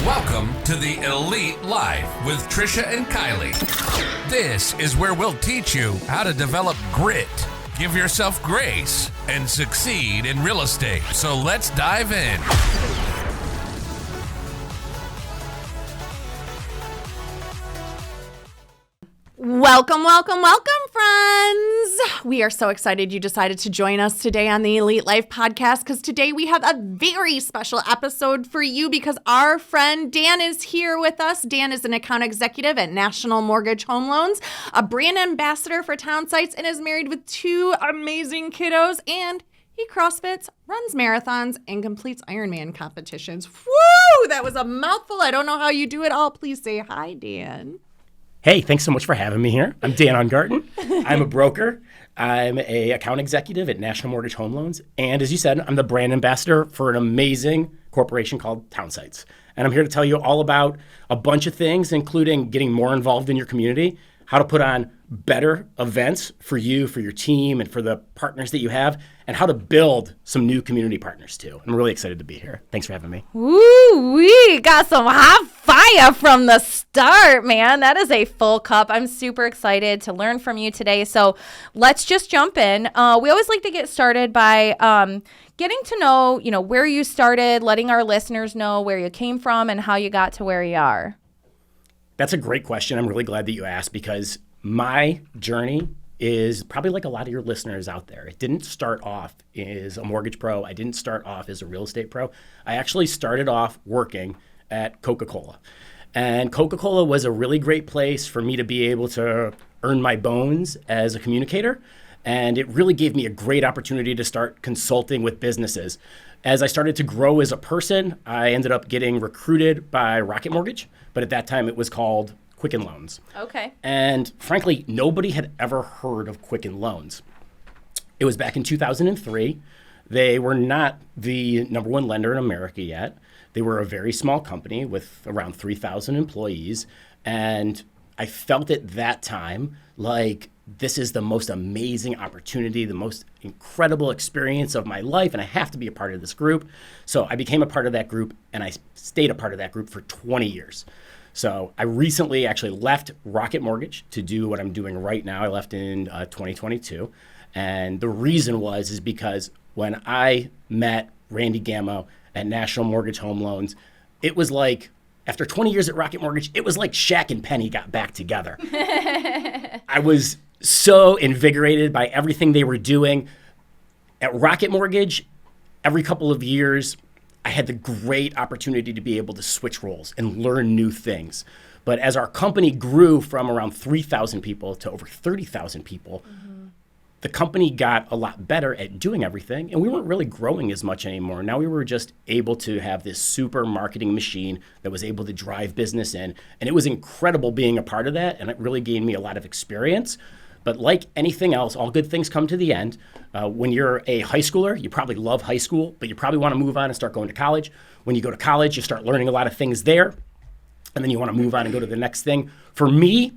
Welcome to the Elite Life with Trisha and Kylie. This is where we'll teach you how to develop grit, give yourself grace, and succeed in real estate. So let's dive in. Welcome, friends. We are so excited you decided to join us today on the Elite Life podcast because today we have a very special episode for you because our friend Dan is here with us. Dan is an account executive at National Mortgage Home Loans, a brand ambassador for Town Sites, and is married with two amazing kiddos, and he CrossFits, runs marathons, and completes Ironman competitions. Woo! That was a mouthful. I don't know how you do it all. Please say hi, Dan. Hey, thanks so much for having me here. I'm Dan Ungarten. I'm a broker. I'm an account executive at National Mortgage Home Loans. And as you said, I'm the brand ambassador for an amazing corporation called Town Sites. And I'm here to tell you all about a bunch of things, including getting more involved in your community, how to put on better events for you, for your team, and for the partners that you have, and how to build some new community partners too. I'm really excited to be here. Thanks for having me. Woo, we got some hot fire from the start, man. That is a full cup. I'm super excited to learn from you today. So let's just jump in. We always like to get started by getting to know, where you started, letting our listeners know where you came from and how you got to where you are. That's a great question. I'm really glad that you asked because my journey is probably like a lot of your listeners out there. It didn't start off as a mortgage pro. I didn't start off as a real estate pro. I actually started off working at Coca-Cola. And Coca-Cola was a really great place for me to be able to earn my bones as a communicator. And it really gave me a great opportunity to start consulting with businesses. As I started to grow as a person, I ended up getting recruited by Rocket Mortgage, but at that time it was called Quicken Loans. Okay. And frankly, nobody had ever heard of Quicken Loans. It was back in 2003. They were not the number one lender in America yet. They were a very small company with around 3,000 employees. And I felt at that time like this is the most amazing opportunity, the most incredible experience of my life, and I have to be a part of this group. So I became a part of that group, and I stayed a part of that group for 20 years. So I recently actually left Rocket Mortgage to do what I'm doing right now. I left in 2022. And the reason is because when I met Randy Gammo at National Mortgage Home Loans, it was like, after 20 years at Rocket Mortgage, it was like Shaq and Penny got back together. I was so invigorated by everything they were doing. At Rocket Mortgage, every couple of years, I had the great opportunity to be able to switch roles and learn new things. But as our company grew from around 3,000 people to over 30,000 people, the company got a lot better at doing everything, and we weren't really growing as much anymore. Now we were just able to have this super marketing machine that was able to drive business in, and it was incredible being a part of that, and it really gained me a lot of experience. But like anything else, all good things come to the end. When you're a high schooler, you probably love high school, but you probably want to move on and start going to college. When you go to college, you start learning a lot of things there, and then you want to move on and go to the next thing. For me,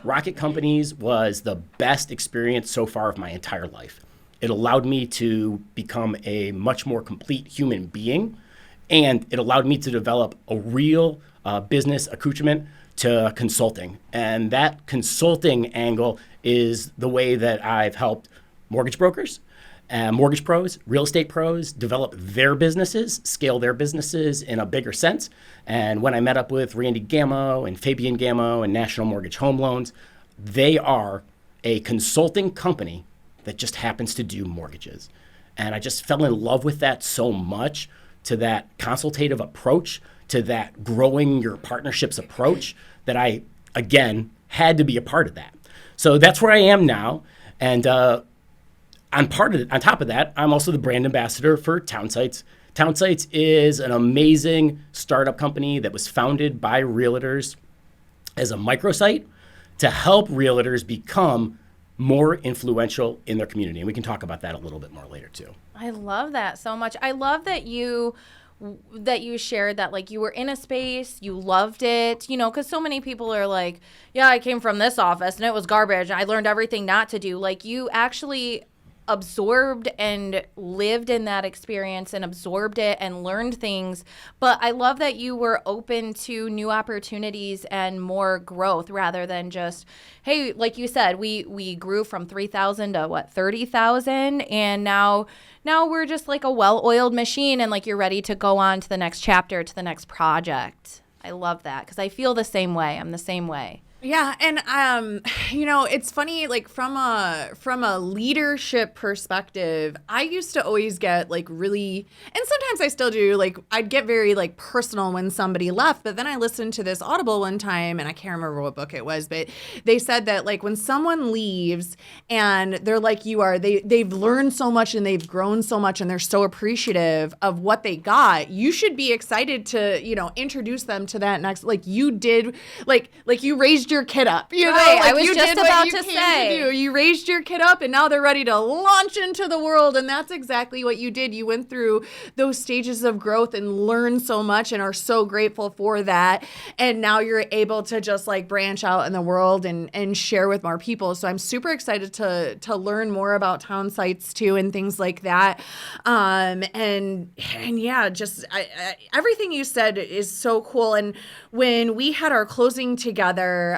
Rocket Companies was the best experience so far of my entire life. It allowed me to become a much more complete human being, and it allowed me to develop a real business accoutrement to consulting. And that consulting angle is the way that I've helped mortgage brokers, mortgage pros, real estate pros develop their businesses, scale their businesses in a bigger sense. And when I met up with Randy Gammo and Fabian Gammo and National Mortgage Home Loans, they are a consulting company that just happens to do mortgages. And I just fell in love with that so much, to that consultative approach, to that growing your partnerships approach, that I, again, had to be a part of that. So that's where I am now. And on top of that, I'm also the brand ambassador for Town Sites. Town Sites is an amazing startup company that was founded by realtors as a microsite to help realtors become more influential in their community. And we can talk about that a little bit more later too. I love that so much. I love that you shared that, like, you were in a space, you loved it, because so many people are like, yeah, I came from this office and it was garbage. I learned everything not to do. Like, you actually absorbed and lived in that experience and absorbed it and learned things. But I love that you were open to new opportunities and more growth rather than just, hey, like you said, we grew from 3,000 to what, 30,000, and now we're just like a well-oiled machine, and like you're ready to go on to the next chapter, to the next project. I love that because I feel the same way. I'm the same way. Yeah, and it's funny, like from a leadership perspective, I used to always get like really, and sometimes I still do, like I'd get very like personal when somebody left, but then I listened to this Audible one time, and I can't remember what book it was, but they said that like when someone leaves and they're like you are, they've learned so much and they've grown so much and they're so appreciative of what they got, you should be excited to, introduce them to that next, like you did, like you raised your kid up, right. Like I was you just did about what you to came say. do. You raised your kid up, and now they're ready to launch into the world, and that's exactly what you did. You went through those stages of growth and learned so much, and are so grateful for that. And now you're able to just like branch out in the world and share with more people. So I'm super excited to learn more about town sites too and things like that. And yeah, just everything you said is so cool. And when we had our closing together,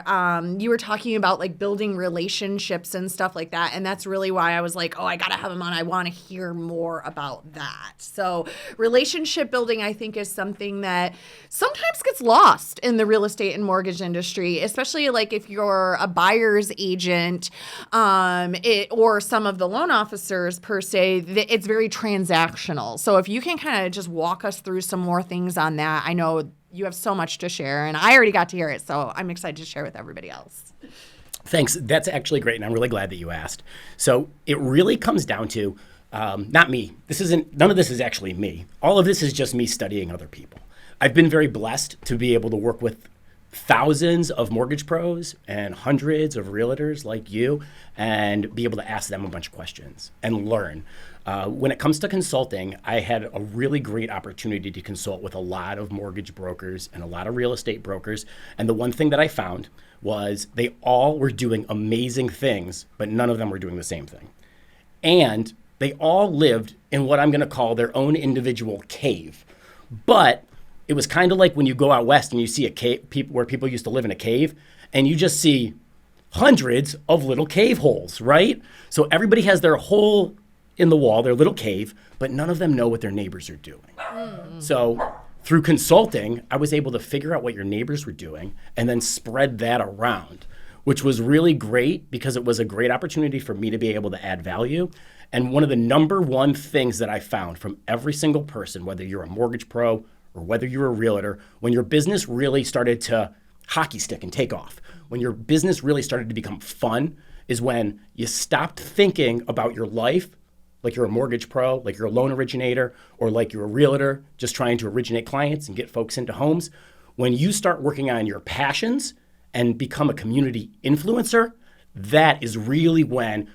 you were talking about like building relationships and stuff like that. And that's really why I was like, oh, I got to have him on. I want to hear more about that. So relationship building, I think, is something that sometimes gets lost in the real estate and mortgage industry, especially like if you're a buyer's agent or some of the loan officers per se, it's very transactional. So if you can kind of just walk us through some more things on that, I know you have so much to share, and I already got to hear it, so I'm excited to share with everybody else. Thanks. That's actually great, and I'm really glad that you asked. So it really comes down to not me. None of this is actually me. All of this is just me studying other people. I've been very blessed to be able to work with thousands of mortgage pros and hundreds of realtors like you and be able to ask them a bunch of questions and learn. When it comes to consulting, I had a really great opportunity to consult with a lot of mortgage brokers and a lot of real estate brokers. And the one thing that I found was they all were doing amazing things, but none of them were doing the same thing. And they all lived in what I'm going to call their own individual cave. But it was kind of like when you go out west and you see a cave, where people used to live in a cave, and you just see hundreds of little cave holes, right? So everybody has their hole in the wall, their little cave, but none of them know what their neighbors are doing. So through consulting, I was able to figure out what your neighbors were doing and then spread that around, which was really great because it was a great opportunity for me to be able to add value. And one of the number one things that I found from every single person, whether you're a mortgage pro or whether you're a realtor, when your business really started to hockey stick and take off, when your business really started to become fun, is when you stopped thinking about your life like you're a mortgage pro, like you're a loan originator, or like you're a realtor just trying to originate clients and get folks into homes. When you start working on your passions and become a community influencer, that is really when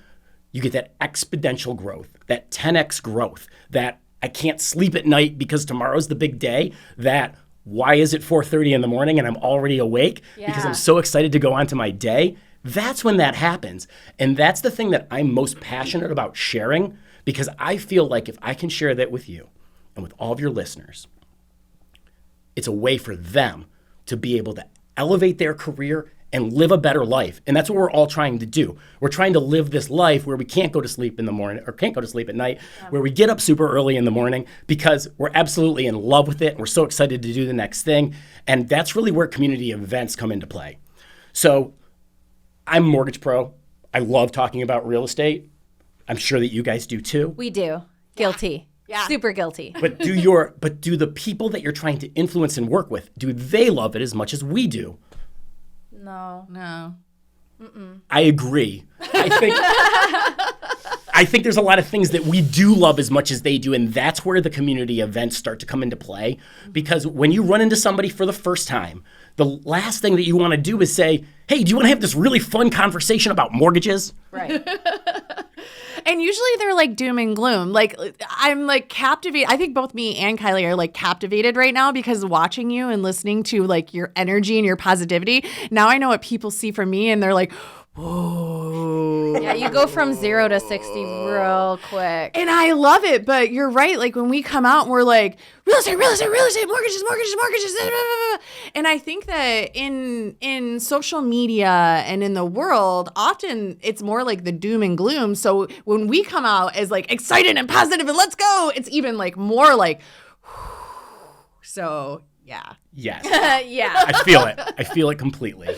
you get that exponential growth, that 10x growth, that I can't sleep at night because tomorrow's the big day, that why is it 4:30 in the morning and I'm already awake because I'm so excited to go on to my day. That's when that happens. And that's the thing that I'm most passionate about sharing, because I feel like if I can share that with you and with all of your listeners, it's a way for them to be able to elevate their career and live a better life. And that's what we're all trying to do. We're trying to live this life where we can't go to sleep in the morning or can't go to sleep at night, where we get up super early in the morning because we're absolutely in love with it and we're so excited to do the next thing. And that's really where community events come into play. So I'm a mortgage pro. I love talking about real estate. I'm sure that you guys do too. We do. Guilty. Yeah. Super guilty. But do the people that you're trying to influence and work with, do they love it as much as we do? No. I agree. I think there's a lot of things that we do love as much as they do, and that's where the community events start to come into play. Because when you run into somebody for the first time, the last thing that you want to do is say, hey, do you want to have this really fun conversation about mortgages? Right. And usually they're like doom and gloom. Like I'm like captivated. I think both me and Kylie are like captivated right now because watching you and listening to like your energy and your positivity. Now I know what people see from me and they're like, whoa. Yeah, you go from 0 to 60 real quick. And I love it, but you're right. Like when we come out and we're like, real estate, mortgages. And I think that in social media and in the world, often it's more like the doom and gloom. So when we come out as like excited and positive and let's go, it's even like more like, so yeah. Yes. Yeah. I feel it. I feel it completely.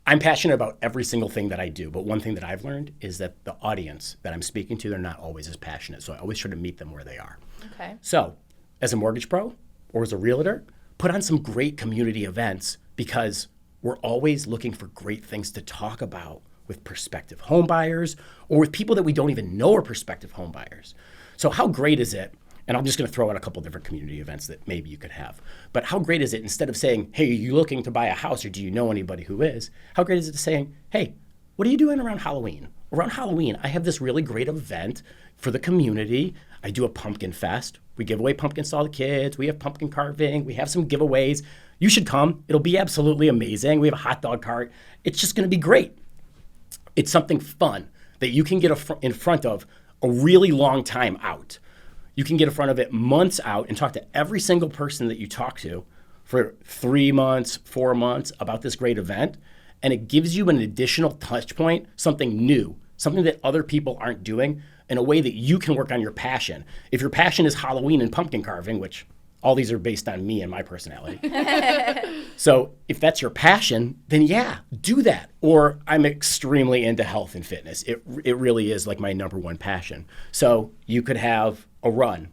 I'm passionate about every single thing that I do, but one thing that I've learned is that the audience that I'm speaking to, they're not always as passionate. So I always try to meet them where they are. Okay. So as a mortgage pro or as a realtor, put on some great community events because we're always looking for great things to talk about with prospective home buyers or with people that we don't even know are prospective home buyers. So how great is it? And I'm just going to throw out a couple different community events that maybe you could have. But how great is it, instead of saying, hey, are you looking to buy a house or do you know anybody who is? How great is it saying, hey, what are you doing around Halloween? Around Halloween, I have this really great event for the community. I do a pumpkin fest. We give away pumpkins to all the kids. We have pumpkin carving. We have some giveaways. You should come. It'll be absolutely amazing. We have a hot dog cart. It's just going to be great. It's something fun that you can get in front of a really long time out. You can get in front of it months out and talk to every single person that you talk to for 3 months, 4 months about this great event. And it gives you an additional touch point, something new, something that other people aren't doing in a way that you can work on your passion. If your passion is Halloween and pumpkin carving, which all these are based on me and my personality. So if that's your passion, then yeah, do that. Or I'm extremely into health and fitness. It really is like my number one passion. So you could have a run,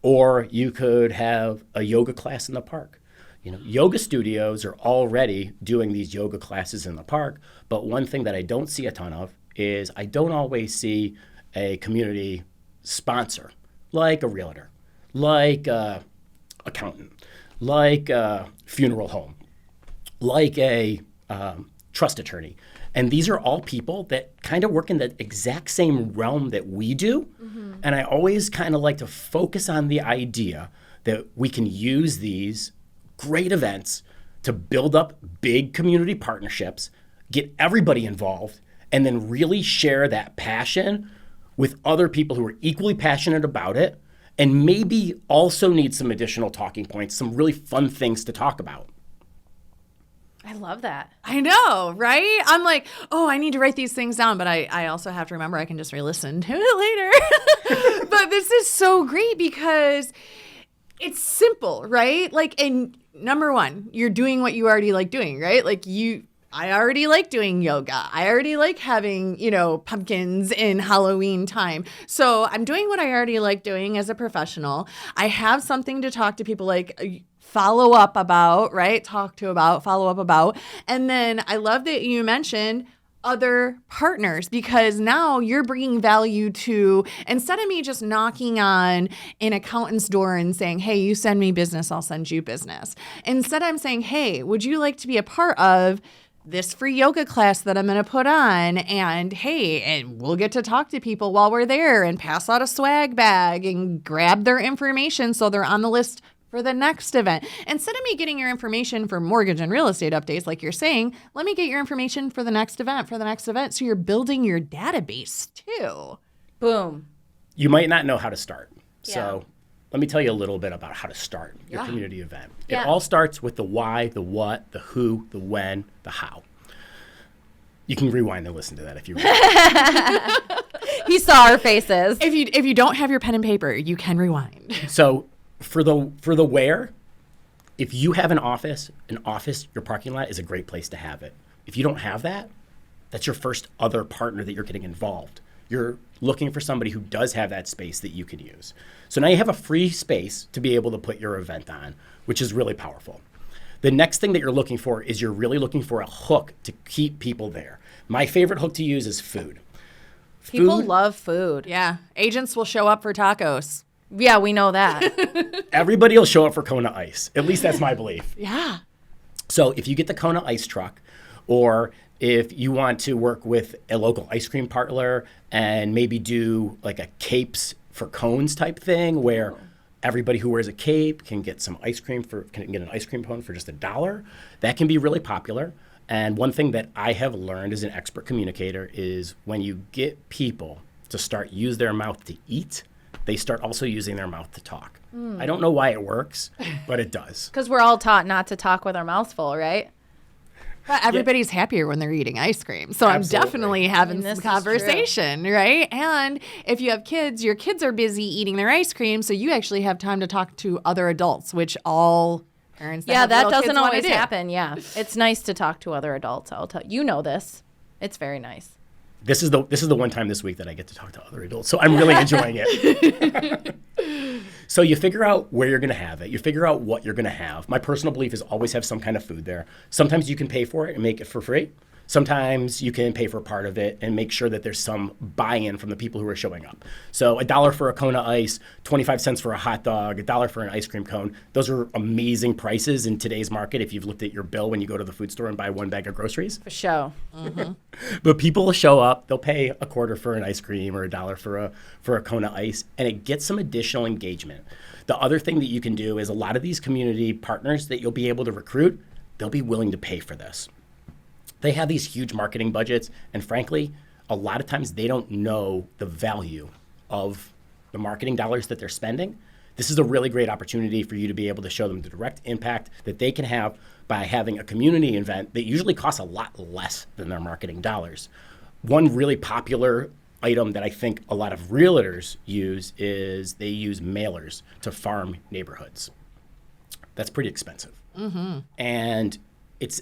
or you could have a yoga class in the park. You know, yoga studios are already doing these yoga classes in the park, but one thing that I don't see a ton of is I don't always see a community sponsor, like a realtor, like a accountant, like a funeral home, like a trust attorney. And these are all people that kind of work in the exact same realm that we do. Mm-hmm. And I always kind of like to focus on the idea that we can use these great events to build up big community partnerships, get everybody involved, and then really share that passion with other people who are equally passionate about it and maybe also need some additional talking points, some really fun things to talk about. I love that. I know, right? I'm like, oh, I need to write these things down, but I also have to remember I can just re-listen to it later. But this is so great because it's simple, right? Like, and number one, you're doing what you already like doing, right? Like I already like doing yoga. I already like having, pumpkins in Halloween time. So I'm doing what I already like doing as a professional. I have something to talk to people like follow up about, right? Follow up about. And then I love that you mentioned other partners because now you're bringing value to, instead of me just knocking on an accountant's door and saying, hey, you send me business, I'll send you business. Instead, I'm saying, hey, would you like to be a part of this free yoga class that I'm going to put on? And hey, and we'll get to talk to people while we're there and pass out a swag bag and grab their information so they're on the list for the next event. Instead of me getting your information for mortgage and real estate updates, like you're saying, let me get your information for the next event, So you're building your database too. Boom. You might not know how to start. Yeah. So let me tell you a little bit about how to start your community event. Yeah. It all starts with the why, the what, the who, the when, the how. You can rewind and listen to that if you want. He saw our faces. If you don't have your pen and paper, you can rewind. So for the where, if you have an office, your parking lot is a great place to have it. If you don't have that, that's your first other partner that you're getting involved. You're looking for somebody who does have that space that you can use. So now you have a free space to be able to put your event on, which is really powerful. The next thing that you're looking for is you're really looking for a hook to keep people there. My favorite hook to use is food. People love food. Yeah. Agents will show up for tacos. Yeah, we know that. Everybody will show up for Kona Ice. At least that's my belief. Yeah. So if you get the Kona Ice truck, or if you want to work with a local ice cream parlor and maybe do like a capes for cones type thing where everybody who wears a cape can get some ice cream can get an ice cream cone for just $1, that can be really popular. And one thing that I have learned as an expert communicator is when you get people to start use their mouth to eat, they start also using their mouth to talk. I don't know why it works, but it does. Because we're all taught not to talk with our mouths full, right? But everybody's happier when they're eating ice cream. So Absolutely. I'm definitely having this some is conversation, right? And if you have kids, your kids are busy eating their ice cream, so you actually have time to talk to other adults, which all parents Yeah, have that little kids doesn't wanna always do. happen. Yeah. It's nice to talk to other adults. I'll tell you. You know this. It's very nice. This is the one time this week that I get to talk to other adults, so I'm really enjoying it. So you figure out where you're going to have it. You figure out what you're going to have. My personal belief is always have some kind of food there. Sometimes you can pay for it and make it for free. Sometimes you can pay for part of it and make sure that there's some buy-in from the people who are showing up. So $1 for a cone of ice, 25 cents for a hot dog, $1 for an ice cream cone. Those are amazing prices in today's market if you've looked at your bill when you go to the food store and buy one bag of groceries. For sure. But people will show up, they'll pay a quarter for an ice cream or $1 for a cone of ice, and it gets some additional engagement. The other thing that you can do is a lot of these community partners that you'll be able to recruit, they'll be willing to pay for this. They have these huge marketing budgets, and frankly, a lot of times they don't know the value of the marketing dollars that they're spending. This is a really great opportunity for you to be able to show them the direct impact that they can have by having a community event that usually costs a lot less than their marketing dollars. One really popular item that I think a lot of realtors use is they use mailers to farm neighborhoods. That's pretty expensive. And it's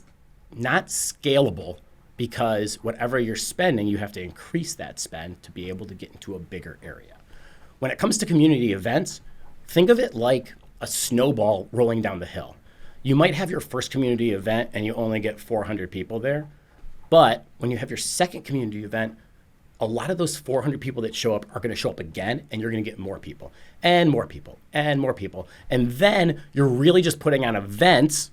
not scalable because whatever you're spending, you have to increase that spend to be able to get into a bigger area. When it comes to community events, think of it like a snowball rolling down the hill. You might have your first community event and you only get 400 people there, but when you have your second community event, a lot of those 400 people that show up are going to show up again, and you're going to get more people and more people and more people. And then you're really just putting on events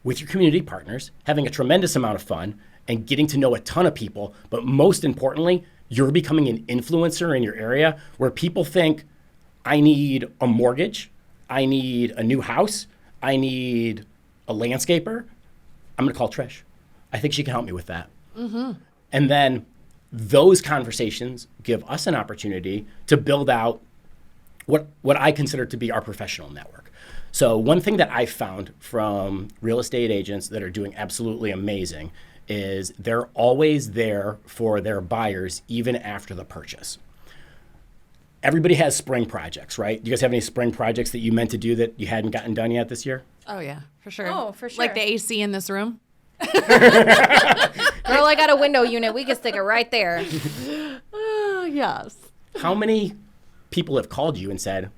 with your community partners, having a tremendous amount of fun and getting to know a ton of people. But most importantly, you're becoming an influencer in your area where people think, I need a mortgage, I need a new house, I need a landscaper. I'm going to call Trish. I think she can help me with that. And then those conversations give us an opportunity to build out what I consider to be our professional network. So one thing that I found from real estate agents that are doing absolutely amazing is they're always there for their buyers even after the purchase. Everybody has spring projects, right? Do you guys have any spring projects that you meant to do that you hadn't gotten done yet this year? Oh, yeah, for sure. Oh, for sure. Like the AC in this room. Girl, I got a window unit. We can stick it right there. Oh, yes. How many people have called you and said,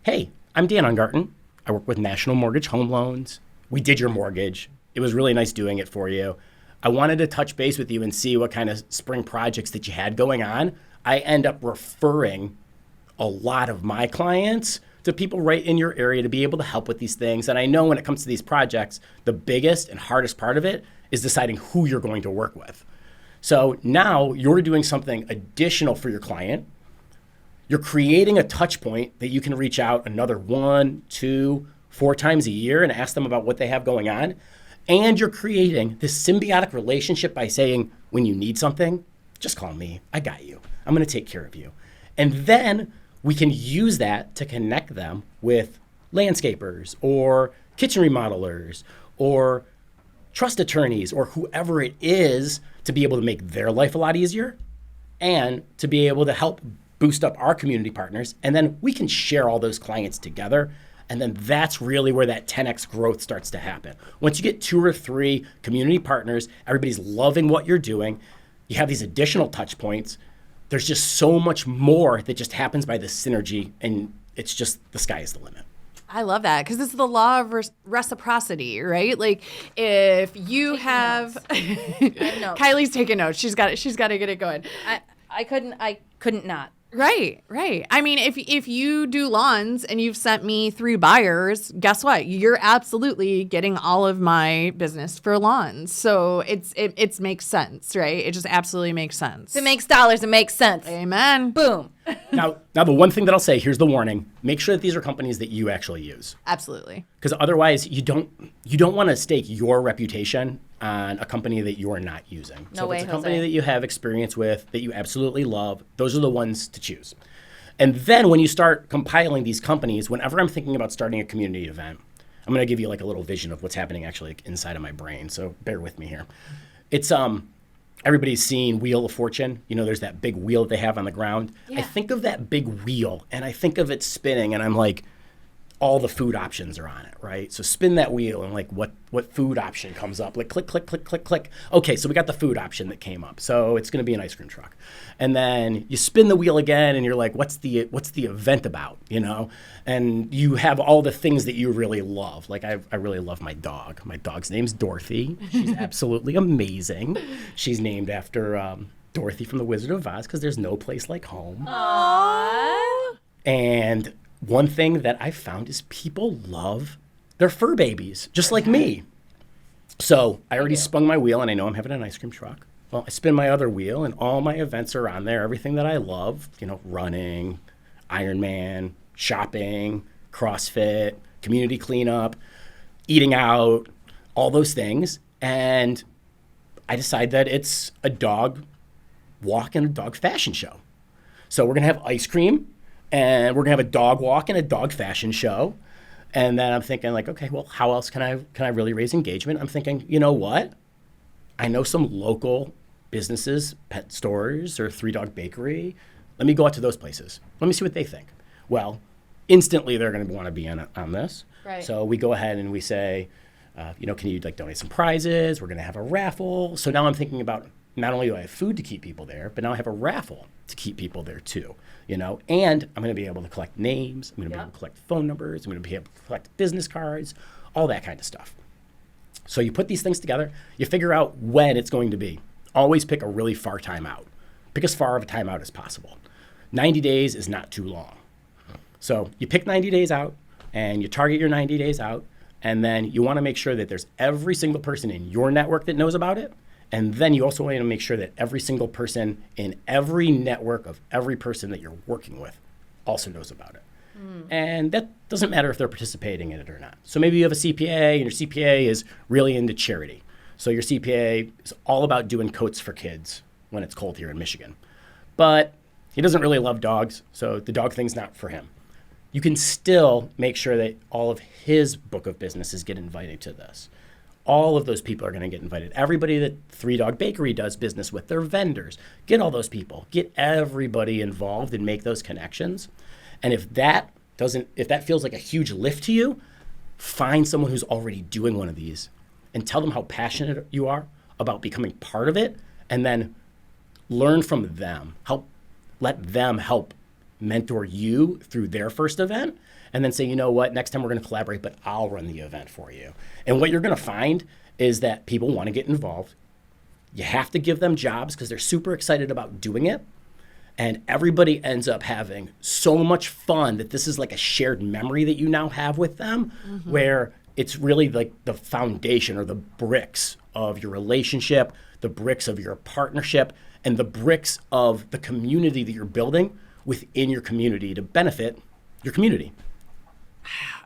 hey, I'm Dan Ungarten. I work with National Mortgage Home Loans. We did your mortgage. It was really nice doing it for you. I wanted to touch base with you and see what kind of spring projects that you had going on. I end up referring a lot of my clients to people right in your area to be able to help with these things. And I know when it comes to these projects, the biggest and hardest part of it is deciding who you're going to work with. So now you're doing something additional for your client. You're creating a touch point that you can reach out another 1, 2, 4 times a year and ask them about what they have going on. And you're creating this symbiotic relationship by saying, when you need something, just call me. I got you. I'm going to take care of you. And then we can use that to connect them with landscapers or kitchen remodelers or trust attorneys or whoever it is to be able to make their life a lot easier and to be able to help boost up our community partners. And then we can share all those clients together. And then that's really where that 10x growth starts to happen. Once you get 2 or 3 community partners, everybody's loving what you're doing. You have these additional touch points. There's just so much more that just happens by this synergy. And it's just the sky is the limit. I love that because this is the law of reciprocity, right? Like if you have Kylie's taking notes. She's got to get it going. I couldn't not. Right. I mean, if you do lawns and you've sent me 3 buyers, guess what? You're absolutely getting all of my business for lawns. So it makes sense, right? It just absolutely makes sense. If it makes dollars, it makes sense. Amen. Boom. Now the one thing that I'll say, here's the warning. Make sure that these are companies that you actually use. Absolutely. Because otherwise you don't want to stake your reputation on a company that you are not using. No so way, if it's a company Jose. that you have experience with, that you absolutely love, those are the ones to choose. And then when you start compiling these companies, whenever I'm thinking about starting a community event, I'm going to give you like a little vision of what's happening actually like inside of my brain. So bear with me here. It's everybody's seen Wheel of Fortune. You know, there's that big wheel that they have on the ground. Yeah. I think of that big wheel and I think of it spinning and I'm like, all the food options are on it, right? So spin that wheel and like what food option comes up? Like click, click, click, click, click. Okay, so we got the food option that came up. So it's gonna be an ice cream truck. And then you spin the wheel again and you're like, what's the event about, you know? And you have all the things that you really love. Like I really love my dog. My dog's name's Dorothy. She's absolutely amazing. She's named after Dorothy from The Wizard of Oz because there's no place like home. Aww. And one thing that I found is people love their fur babies, just like me. So I already spun my wheel and I know I'm having an ice cream truck. Well, I spin my other wheel and all my events are on there, everything that I love, you know, running, Ironman, shopping, CrossFit, community cleanup, eating out, all those things. And I decide that it's a dog walk and a dog fashion show. So we're going to have ice cream. And we're gonna have a dog walk and a dog fashion show. And then I'm thinking like, okay, well, how else can I really raise engagement? I'm thinking, you know what? I know some local businesses, pet stores or Three Dog Bakery. Let me go out to those places. Let me see what they think. Well, instantly they're gonna wanna be on this. Right. So we go ahead and we say, you know, can you like donate some prizes? We're gonna have a raffle. So now I'm thinking about not only do I have food to keep people there, but now I have a raffle to keep people there too. You know, and I'm going to be able to collect names. I'm going to be able to collect phone numbers. I'm going to be able to collect business cards, all that kind of stuff. So you put these things together. You figure out when it's going to be. Always pick a really far time out. Pick as far of a time out as possible. 90 days is not too long. So you pick 90 days out and you target your 90 days out. And then you want to make sure that there's every single person in your network that knows about it. And then you also want to make sure that every single person in every network of every person that you're working with also knows about it. And that doesn't matter if they're participating in it or not. So maybe you have a CPA and your CPA is really into charity. So your CPA is all about doing coats for kids when it's cold here in Michigan. But he doesn't really love dogs, so the dog thing's not for him. You can still make sure that all of his book of businesses get invited to this. All of those people are going to get invited. Everybody that Three Dog Bakery does business with, their vendors, get all those people. Get everybody involved and make those connections. And if that feels like a huge lift to you, find someone who's already doing one of these and tell them how passionate you are about becoming part of it, and then learn from them. Let them help mentor you through their first event. And then say, you know what, next time we're going to collaborate, but I'll run the event for you. And what you're going to find is that people want to get involved. You have to give them jobs because they're super excited about doing it. And everybody ends up having so much fun that this is like a shared memory that you now have with them, where it's really like the foundation or the bricks of your relationship, the bricks of your partnership, and the bricks of the community that you're building within your community to benefit your community.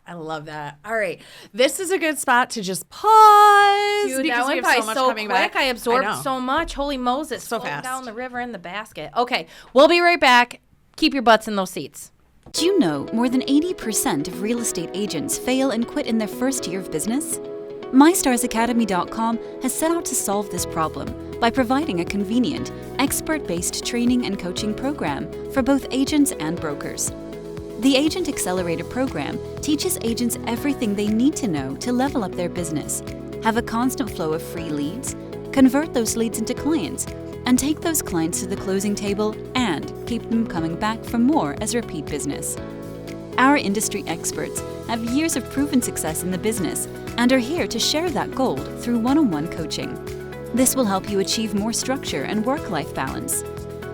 I love that. All right. This is a good spot to just pause. Dude, because that we went have by so much so coming quick. back. I absorbed know. so much. Holy Moses. So Floating fast. down the river in the basket. Okay. We'll be right back. Keep your butts in those seats. Do you know more than 80% of real estate agents fail and quit in their first year of business? MyStarsAcademy.com has set out to solve this problem by providing a convenient, expert-based training and coaching program for both agents and brokers. The Agent Accelerator program teaches agents everything they need to know to level up their business, have a constant flow of free leads, convert those leads into clients, and take those clients to the closing table and keep them coming back for more as repeat business. Our industry experts have years of proven success in the business and are here to share that gold through one-on-one coaching. This will help you achieve more structure and work-life balance.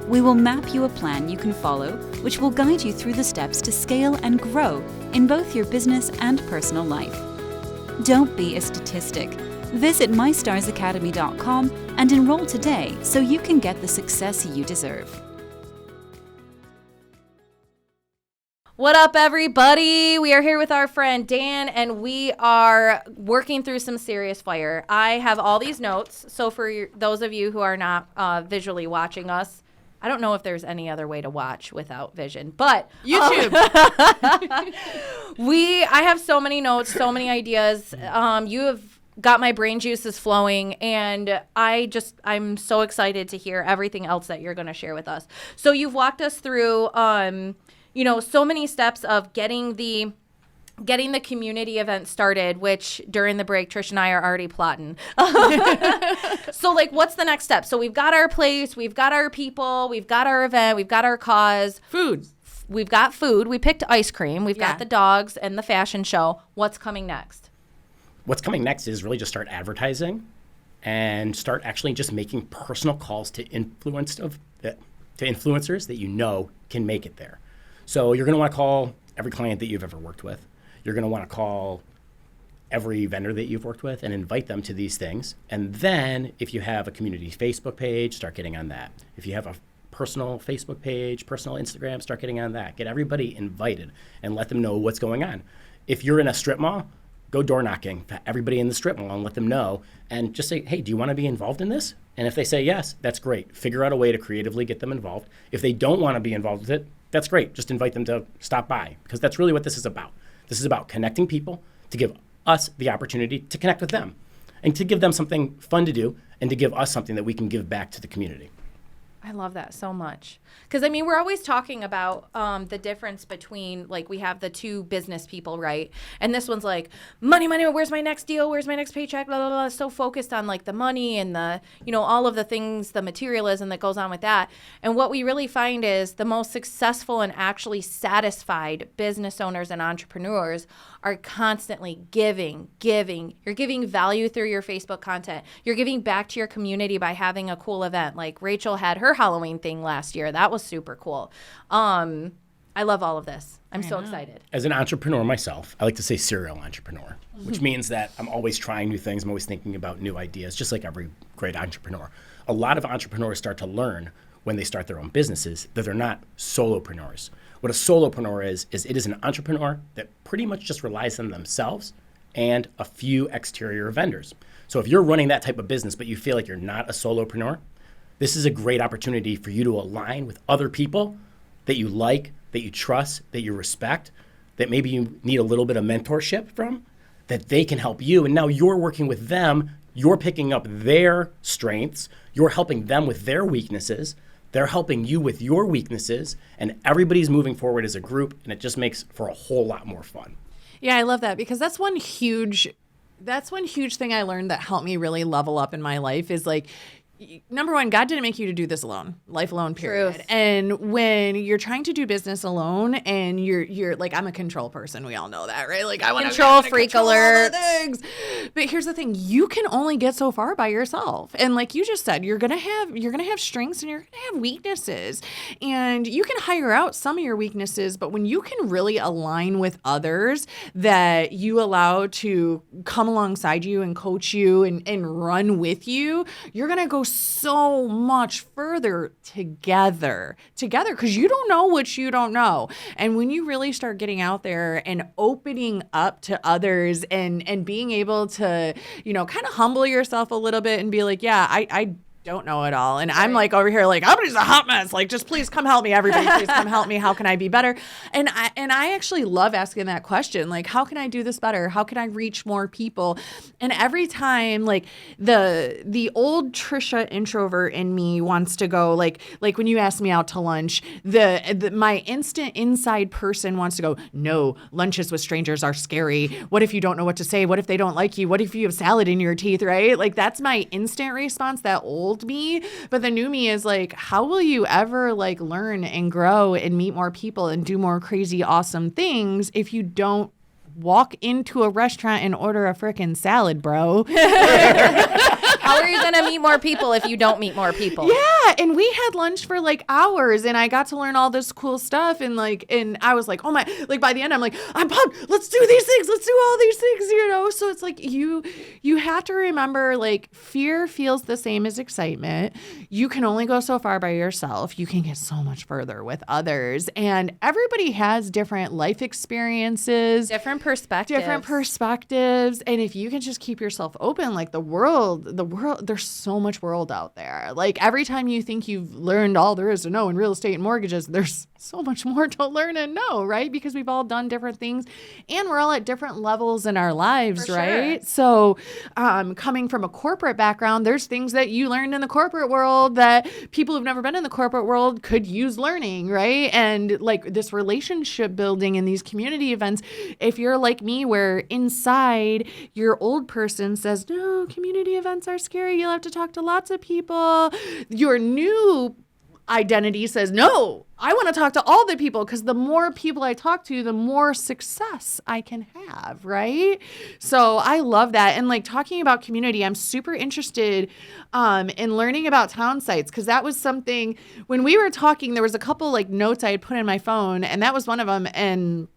We will map you a plan you can follow, which will guide you through the steps to scale and grow in both your business and personal life. Don't be a statistic. Visit MyStarsAcademy.com and enroll today so you can get the success you deserve. What up, everybody? We are here with our friend Dan, and we are working through some serious fire. I have all these notes, so for those of you who are not visually watching us, I don't know if there's any other way to watch without vision, but YouTube. I have so many notes, so many ideas. You have got my brain juices flowing, and I'm so excited to hear everything else that you're going to share with us. So you've walked us through, so many steps of getting the community event started, which during the break, Trish and I are already plotting. So, what's the next step? So we've got our place, we've got our people, we've got our event, we've got our cause. Food. We've got food. We picked ice cream. We've got the dogs and the fashion show. What's coming next? What's coming next is really just start advertising and start actually just making personal calls to influencers that you know can make it there. So you're going to want to call every client that you've ever worked with. You're going to want to call every vendor that you've worked with and invite them to these things. And then if you have a community Facebook page, start getting on that. If you have a personal Facebook page, personal Instagram, start getting on that. Get everybody invited and let them know what's going on. If you're in a strip mall, go door knocking to everybody in the strip mall and let them know. And just say, hey, do you want to be involved in this? And if they say yes, that's great. Figure out a way to creatively get them involved. If they don't want to be involved with it, that's great. Just invite them to stop by, because that's really what this is about. This is about connecting people to give us the opportunity to connect with them and to give them something fun to do and to give us something that we can give back to the community. I love that so much. Because, we're always talking about the difference between, we have the two business people, right? And this one's like, money, where's my next deal? Where's my next paycheck? Blah, blah, blah. So focused on, the money and the, all of the things, the materialism that goes on with that. And what we really find is the most successful and actually satisfied business owners and entrepreneurs are constantly giving. You're giving value through your Facebook content. You're giving back to your community by having a cool event. Like Rachel had her Halloween thing last year. That was super cool. I love all of this. I'm so excited. As an entrepreneur myself, I like to say serial entrepreneur, which means that I'm always trying new things. I'm always thinking about new ideas, just like every great entrepreneur. A lot of entrepreneurs start to learn when they start their own businesses that they're not solopreneurs. What a solopreneur is it is an entrepreneur that pretty much just relies on themselves and a few exterior vendors. So if you're running that type of business, but you feel like you're not a solopreneur, this is a great opportunity for you to align with other people that you like, that you trust, that you respect, that maybe you need a little bit of mentorship from, that they can help you. And now you're working with them, you're picking up their strengths, you're helping them with their weaknesses, they're helping you with your weaknesses, and everybody's moving forward as a group, and it just makes for a whole lot more fun. Yeah, I love that, because that's one huge thing I learned that helped me really level up in my life is number one, God didn't make you to do this alone, life alone, period. Truth. And when you're trying to do business alone and you're like, I'm a control person. We all know that, right? I want control freak alert. Things. But here's the thing. You can only get so far by yourself. And like you just said, you're going to have strengths and you're going to have weaknesses. And you can hire out some of your weaknesses, but when you can really align with others that you allow to come alongside you and coach you and run with you, you're going to go so much further together because you don't know what you don't know. And when you really start getting out there and opening up to others and being able to, kind of humble yourself a little bit and be like, yeah, I don't know it all. And I'm over here I'm just a hot mess. Just please come help me, everybody. Please come help me. How can I be better? And I actually love asking that question. How can I do this better? How can I reach more people? And every time the old Trisha introvert in me wants to go, like when you ask me out to lunch, my instant inside person wants to go, no, lunches with strangers are scary. What if you don't know what to say? What if they don't like you? What if you have salad in your teeth, right? That's my instant response, that old me. But the new me is how will you ever learn and grow and meet more people and do more crazy awesome things if you don't walk into a restaurant and order a frickin' salad, bro? How are you going to meet more people if you don't meet more people? Yeah, and we had lunch for like hours, and I got to learn all this cool stuff, and I was like, oh my, like by the end, I'm like, I'm pumped. Let's do these things. Let's do all these things, you know. So it's like you have to remember, like, fear feels the same as excitement. You can only go so far by yourself. You can get so much further with others, and everybody has different life experiences, Different perspectives. and if you can just keep yourself open, like the world, there's so much world out there. Like every time you think you've learned all there is to know in real estate and mortgages, there's so much more to learn and know, right? Because we've all done different things and we're all at different levels in our lives, right? So coming from a corporate background, there's things that you learned in the corporate world that people who've never been in the corporate world could use learning, right? And like this relationship building in these community events, if you're like me where inside your old person says, no, community events are scary, you'll have to talk to lots of people. Your new identity says, no, I want to talk to all the people because the more people I talk to, the more success I can have, right? So I love that. And like talking about community, I'm super interested in learning about town sites because that was something when we were talking, there was a couple like notes I had put in my phone and that was one of them. And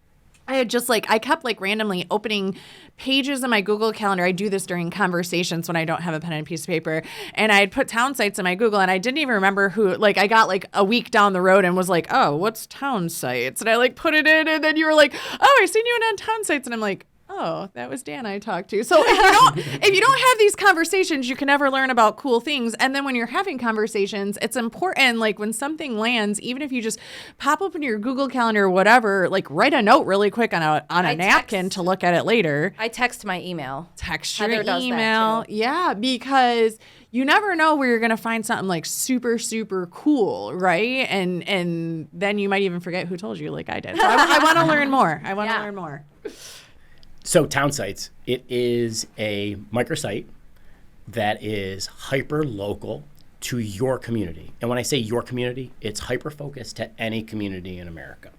I had just I kept randomly opening pages in my Google Calendar. I do this during conversations when I don't have a pen and a piece of paper. And I had put town sites in my Google and I didn't even remember who, I got a week down the road and was like, oh, what's town sites? And I put it in and then you were like, oh, I seen you on town sites. And I'm like, oh, that was Dan I talked to. So if you don't have these conversations, you can never learn about cool things. And then when you're having conversations, it's important, when something lands, even if you just pop open your Google Calendar or whatever, write a note really quick on a napkin to look at it later. I text my email. Text Heather your does email. that too. Yeah, because you never know where you're going to find something super, super cool, right? And then you might even forget who told you I did. So I want to learn more. I want to learn more. So Town Sites, it is a microsite that is hyper local to your community. And when I say your community, it's hyper focused to any community in America.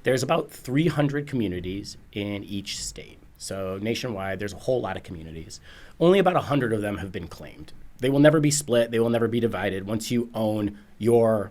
There's about 300 communities in each state. So nationwide, there's a whole lot of communities. Only about 100 of them have been claimed. They will never be split. They will never be divided. Once you own your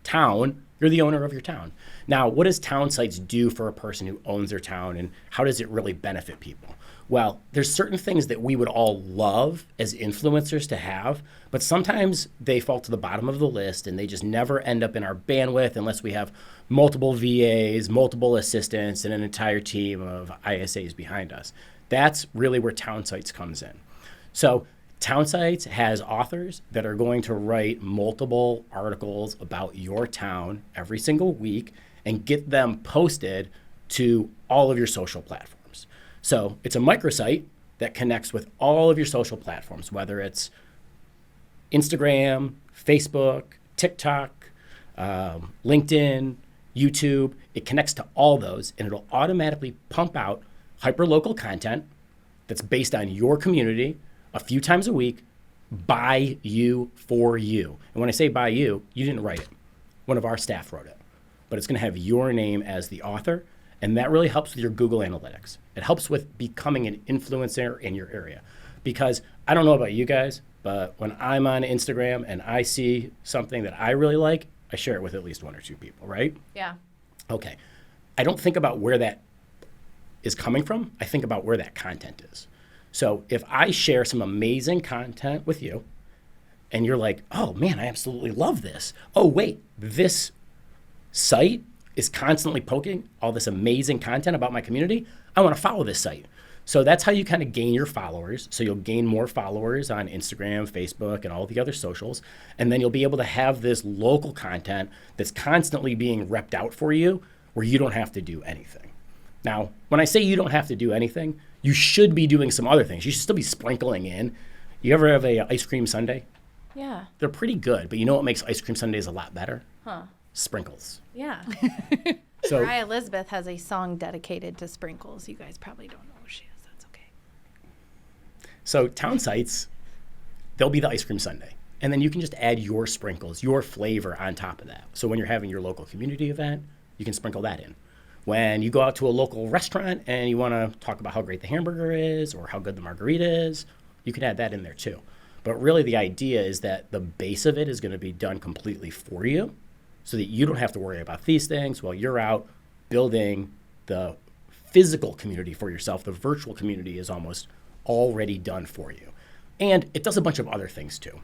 town, you're the owner of your town. Now, what does Town Sites do for a person who owns their town, and how does it really benefit people? Well, there's certain things that we would all love as influencers to have, but sometimes they fall to the bottom of the list and they just never end up in our bandwidth unless we have multiple VAs, multiple assistants, and an entire team of ISAs behind us. That's really where Town Sites comes in. So Town Sites has authors that are going to write multiple articles about your town every single week and get them posted to all of your social platforms. So it's a microsite that connects with all of your social platforms, whether it's Instagram, Facebook, TikTok, LinkedIn, YouTube. It connects to all those and it'll automatically pump out hyperlocal content that's based on your community a few times a week by you, for you. And when I say by you, you didn't write it. One of our staff wrote it. But it's going to have your name as the author, and that really helps with your Google Analytics. It helps with becoming an influencer in your area. Because I don't know about you guys, but when I'm on Instagram and I see something that I really like, I share it with at least one or two people, right? Yeah. Okay. I don't think about where that is coming from. I think about where that content is. So if I share some amazing content with you and you're like, oh man, I absolutely love this. Oh wait, this site is constantly poking all this amazing content about my community. I want to follow this site. So that's how you kind of gain your followers. So you'll gain more followers on Instagram, Facebook, and all the other socials. And then you'll be able to have this local content that's constantly being repped out for you where you don't have to do anything. Now, when I say you don't have to do anything, you should be doing some other things. You should still be sprinkling in. You ever have a ice cream sundae? Yeah. They're pretty good, but you know what makes ice cream sundaes a lot better? Huh. Sprinkles. Yeah. So Mariah Elizabeth has a song dedicated to sprinkles. You guys probably don't know who she is. That's okay. So Town Sites, they'll be the ice cream sundae. And then you can just add your sprinkles, your flavor on top of that. So when you're having your local community event, you can sprinkle that in. When you go out to a local restaurant and you want to talk about how great the hamburger is or how good the margarita is, you can add that in there too. But really the idea is that the base of it is going to be done completely for you so that you don't have to worry about these things while you're out building the physical community for yourself. The virtual community is almost already done for you. And it does a bunch of other things too.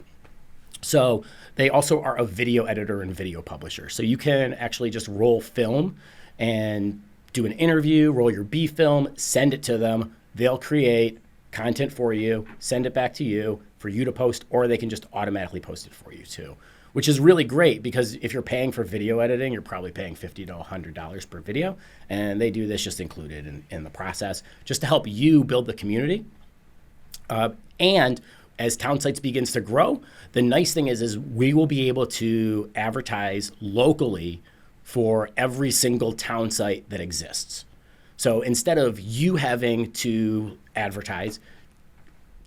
So they also are a video editor and video publisher. So you can actually just roll film and do an interview, roll your B film, send it to them. They'll create content for you, send it back to you for you to post, or they can just automatically post it for you too, which is really great because if you're paying for video editing, you're probably paying $50 to $100 per video. And they do this just included in the process just to help you build the community. And as Townsites begins to grow, the nice thing is we will be able to advertise locally for every single town site that exists. So instead of you having to advertise,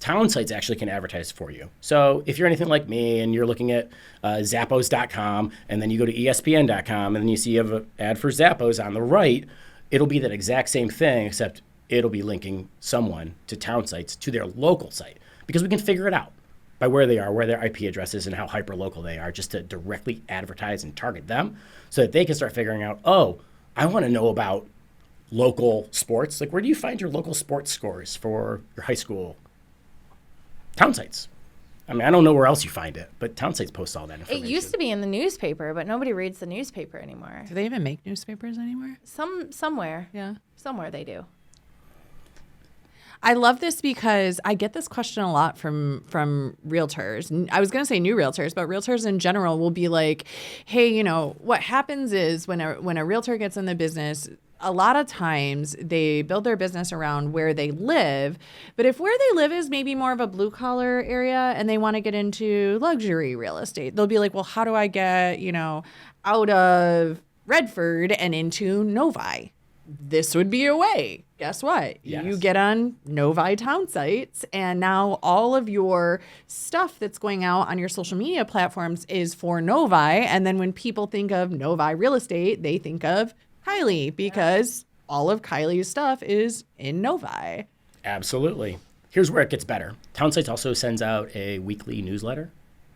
Townsites actually can advertise for you. So if you're anything like me and you're looking at Zappos.com and then you go to ESPN.com and then you see you have an ad for Zappos on the right, it'll be that exact same thing, except it'll be linking someone to Townsites to their local site. Because we can figure it out by where they are, where their IP address is, and how hyper-local they are, just to directly advertise and target them so that they can start figuring out, oh, I want to know about local sports. Like, where do you find your local sports scores for your high school? Townsites. I mean, I don't know where else you find it, but Townsites posts all that information. It used to be in the newspaper, but nobody reads the newspaper anymore. Do they even make newspapers anymore? Somewhere. Yeah. Somewhere they do. I love this because I get this question a lot from realtors. I was going to say new realtors, but realtors in general will be like, hey, you know, what happens is when a realtor gets in the business, a lot of times they build their business around where they live. But if where they live is maybe more of a blue collar area and they want to get into luxury real estate, they'll be like, well, how do I get, you know, out of Redford and into Novi? This would be a way. Guess what? Yes. You get on Novi town sites, and now all of your stuff that's going out on your social media platforms is for Novi. And then when people think of Novi real estate, they think of Kylie because all of Kylie's stuff is in Novi. Absolutely. Here's where it gets better. Townsites also sends out a weekly newsletter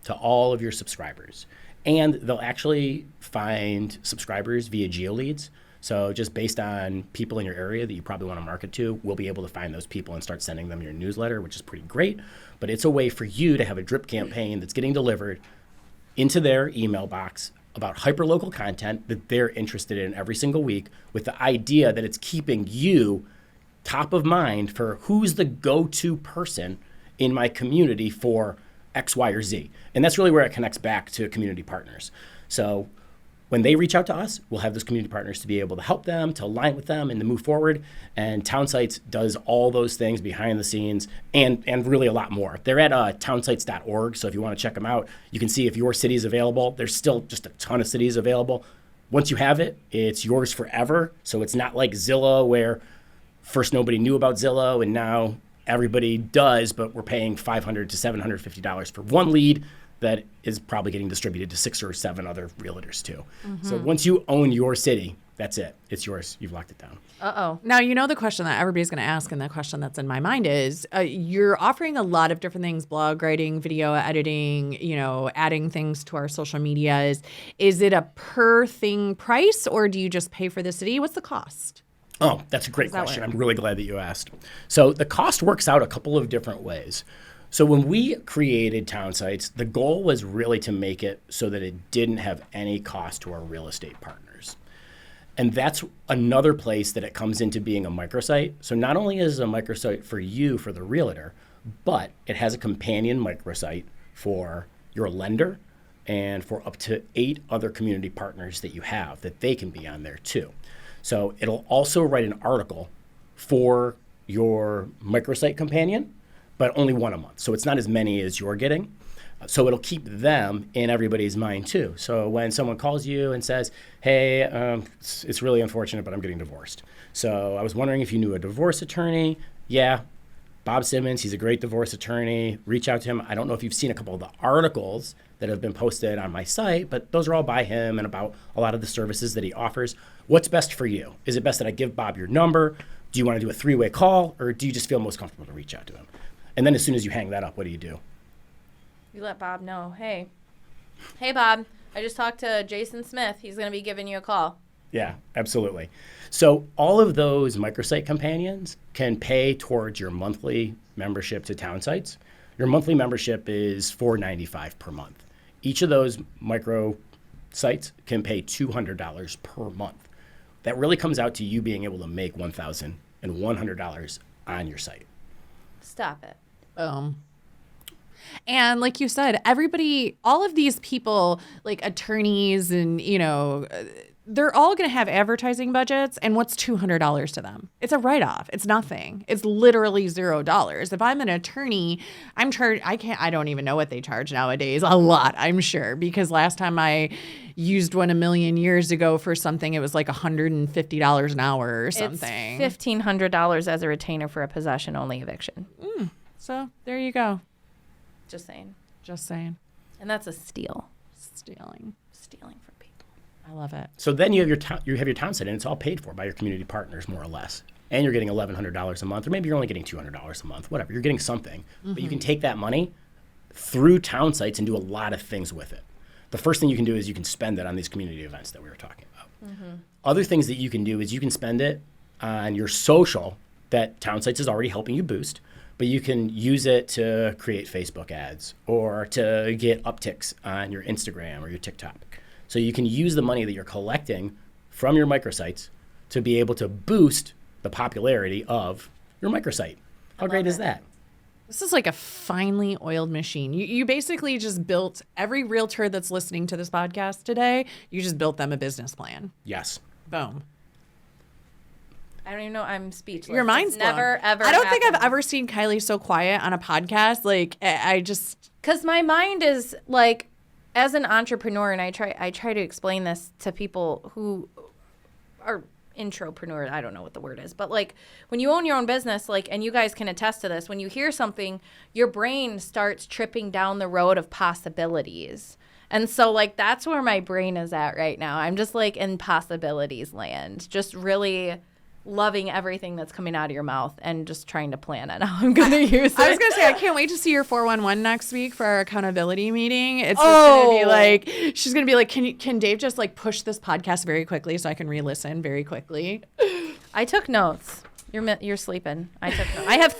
to all of your subscribers. And they'll actually find subscribers via GeoLeads. So just based on people in your area that you probably want to market to, we'll be able to find those people and start sending them your newsletter, which is pretty great. But it's a way for you to have a drip campaign that's getting delivered into their email box about hyperlocal content that they're interested in every single week, with the idea that it's keeping you top of mind for who's the go-to person in my community for X, Y, or Z. And that's really where it connects back to community partners. So when they reach out to us, we'll have those community partners to be able to help them, to align with them, and to move forward. And Townsites does all those things behind the scenes and really a lot more. They're at townsites.org, so if you want to check them out, you can see if your city is available. There's still just a ton of cities available. Once you have it, it's yours forever. So it's not like Zillow, where first nobody knew about Zillow, and now everybody does, but we're paying $500 to $750 for one lead that is probably getting distributed to 6 or 7 other realtors too. Mm-hmm. So once you own your city, that's it. It's yours. You've locked it down. Uh-oh. Now, you know the question that everybody's going to ask, and the question that's in my mind is, you're offering a lot of different things, blog writing, video editing, you know, adding things to our social media. Is it a per thing price, or do you just pay for the city? What's the cost? Oh, that's a great question. I'm really glad that you asked. So the cost works out a couple of different ways. So when we created Townsites, the goal was really to make it so that it didn't have any cost to our real estate partners. And that's another place that it comes into being a microsite. So not only is it a microsite for you, for the realtor, but it has a companion microsite for your lender and for up to 8 other community partners that you have that they can be on there too. So it'll also write an article for your microsite companion, but only one a month. So it's not as many as you're getting. So it'll keep them in everybody's mind too. So when someone calls you and says, hey, it's really unfortunate, but I'm getting divorced. So I was wondering if you knew a divorce attorney. Yeah, Bob Simmons, he's a great divorce attorney. Reach out to him. I don't know if you've seen a couple of the articles that have been posted on my site, but those are all by him and about a lot of the services that he offers. What's best for you? Is it best that I give Bob your number? Do you want to do a 3-way call, or do you just feel most comfortable to reach out to him? And then as soon as you hang that up, what do? You let Bob know. Hey, Bob, I just talked to Jason Smith. He's going to be giving you a call. Yeah, absolutely. So all of those microsite companions can pay towards your monthly membership to town sites. Your monthly membership is $4.95 per month. Each of those micro sites can pay $200 per month. That really comes out to you being able to make $1,100 on your site. Stop it. And like you said, everybody, all of these people, like attorneys and, they're all going to have advertising budgets. And what's $200 to them? It's a write-off. It's nothing. It's literally $0. If I'm an attorney, I don't even know what they charge nowadays. A lot, I'm sure, because last time I used one a million years ago for something, it was like $150 an hour or something. It's $1,500 as a retainer for a possession-only eviction. So there you go. Just saying. And that's a steal. Stealing for people. I love it. So then you have your town site, and it's all paid for by your community partners, more or less. And you're getting $1,100 a month, or maybe you're only getting $200 a month, whatever. You're getting something. But you can take that money through town sites and do a lot of things with it. The first thing you can do is you can spend it on these community events that we were talking about. Other things that you can do is you can spend it on your social that town sites is already helping you boost, but you can use it to create Facebook ads or to get upticks on your Instagram or your TikTok. So you can use the money that you're collecting from your microsites to be able to boost the popularity of your microsite. How great is that? This is like a finely oiled machine. You basically just built every realtor that's listening to this podcast today, you just built them a business plan. Yes. Boom. I don't even know. I'm speechless. Your mind's blown. Never, ever I don't think I've happened. ever seen Kylie so quiet on a podcast. Like, I just... Because my mind is like, as an entrepreneur, and I try to explain this to people who are intropreneur, I don't know what the word is, but like when you own your own business, like, and you guys can attest to this, when you hear something, your brain starts tripping down the road of possibilities. And so like that's where my brain is at right now. I'm just like in possibilities land, just really loving everything that's coming out of your mouth and just trying to plan on how I'm going to use it. I was going to say, I can't wait to see your 411 next week for our accountability meeting. It's just going to be like, she's going to be like, can Dave just like push this podcast very quickly so I can re-listen very quickly? I took notes. You're sleeping. I took notes. I have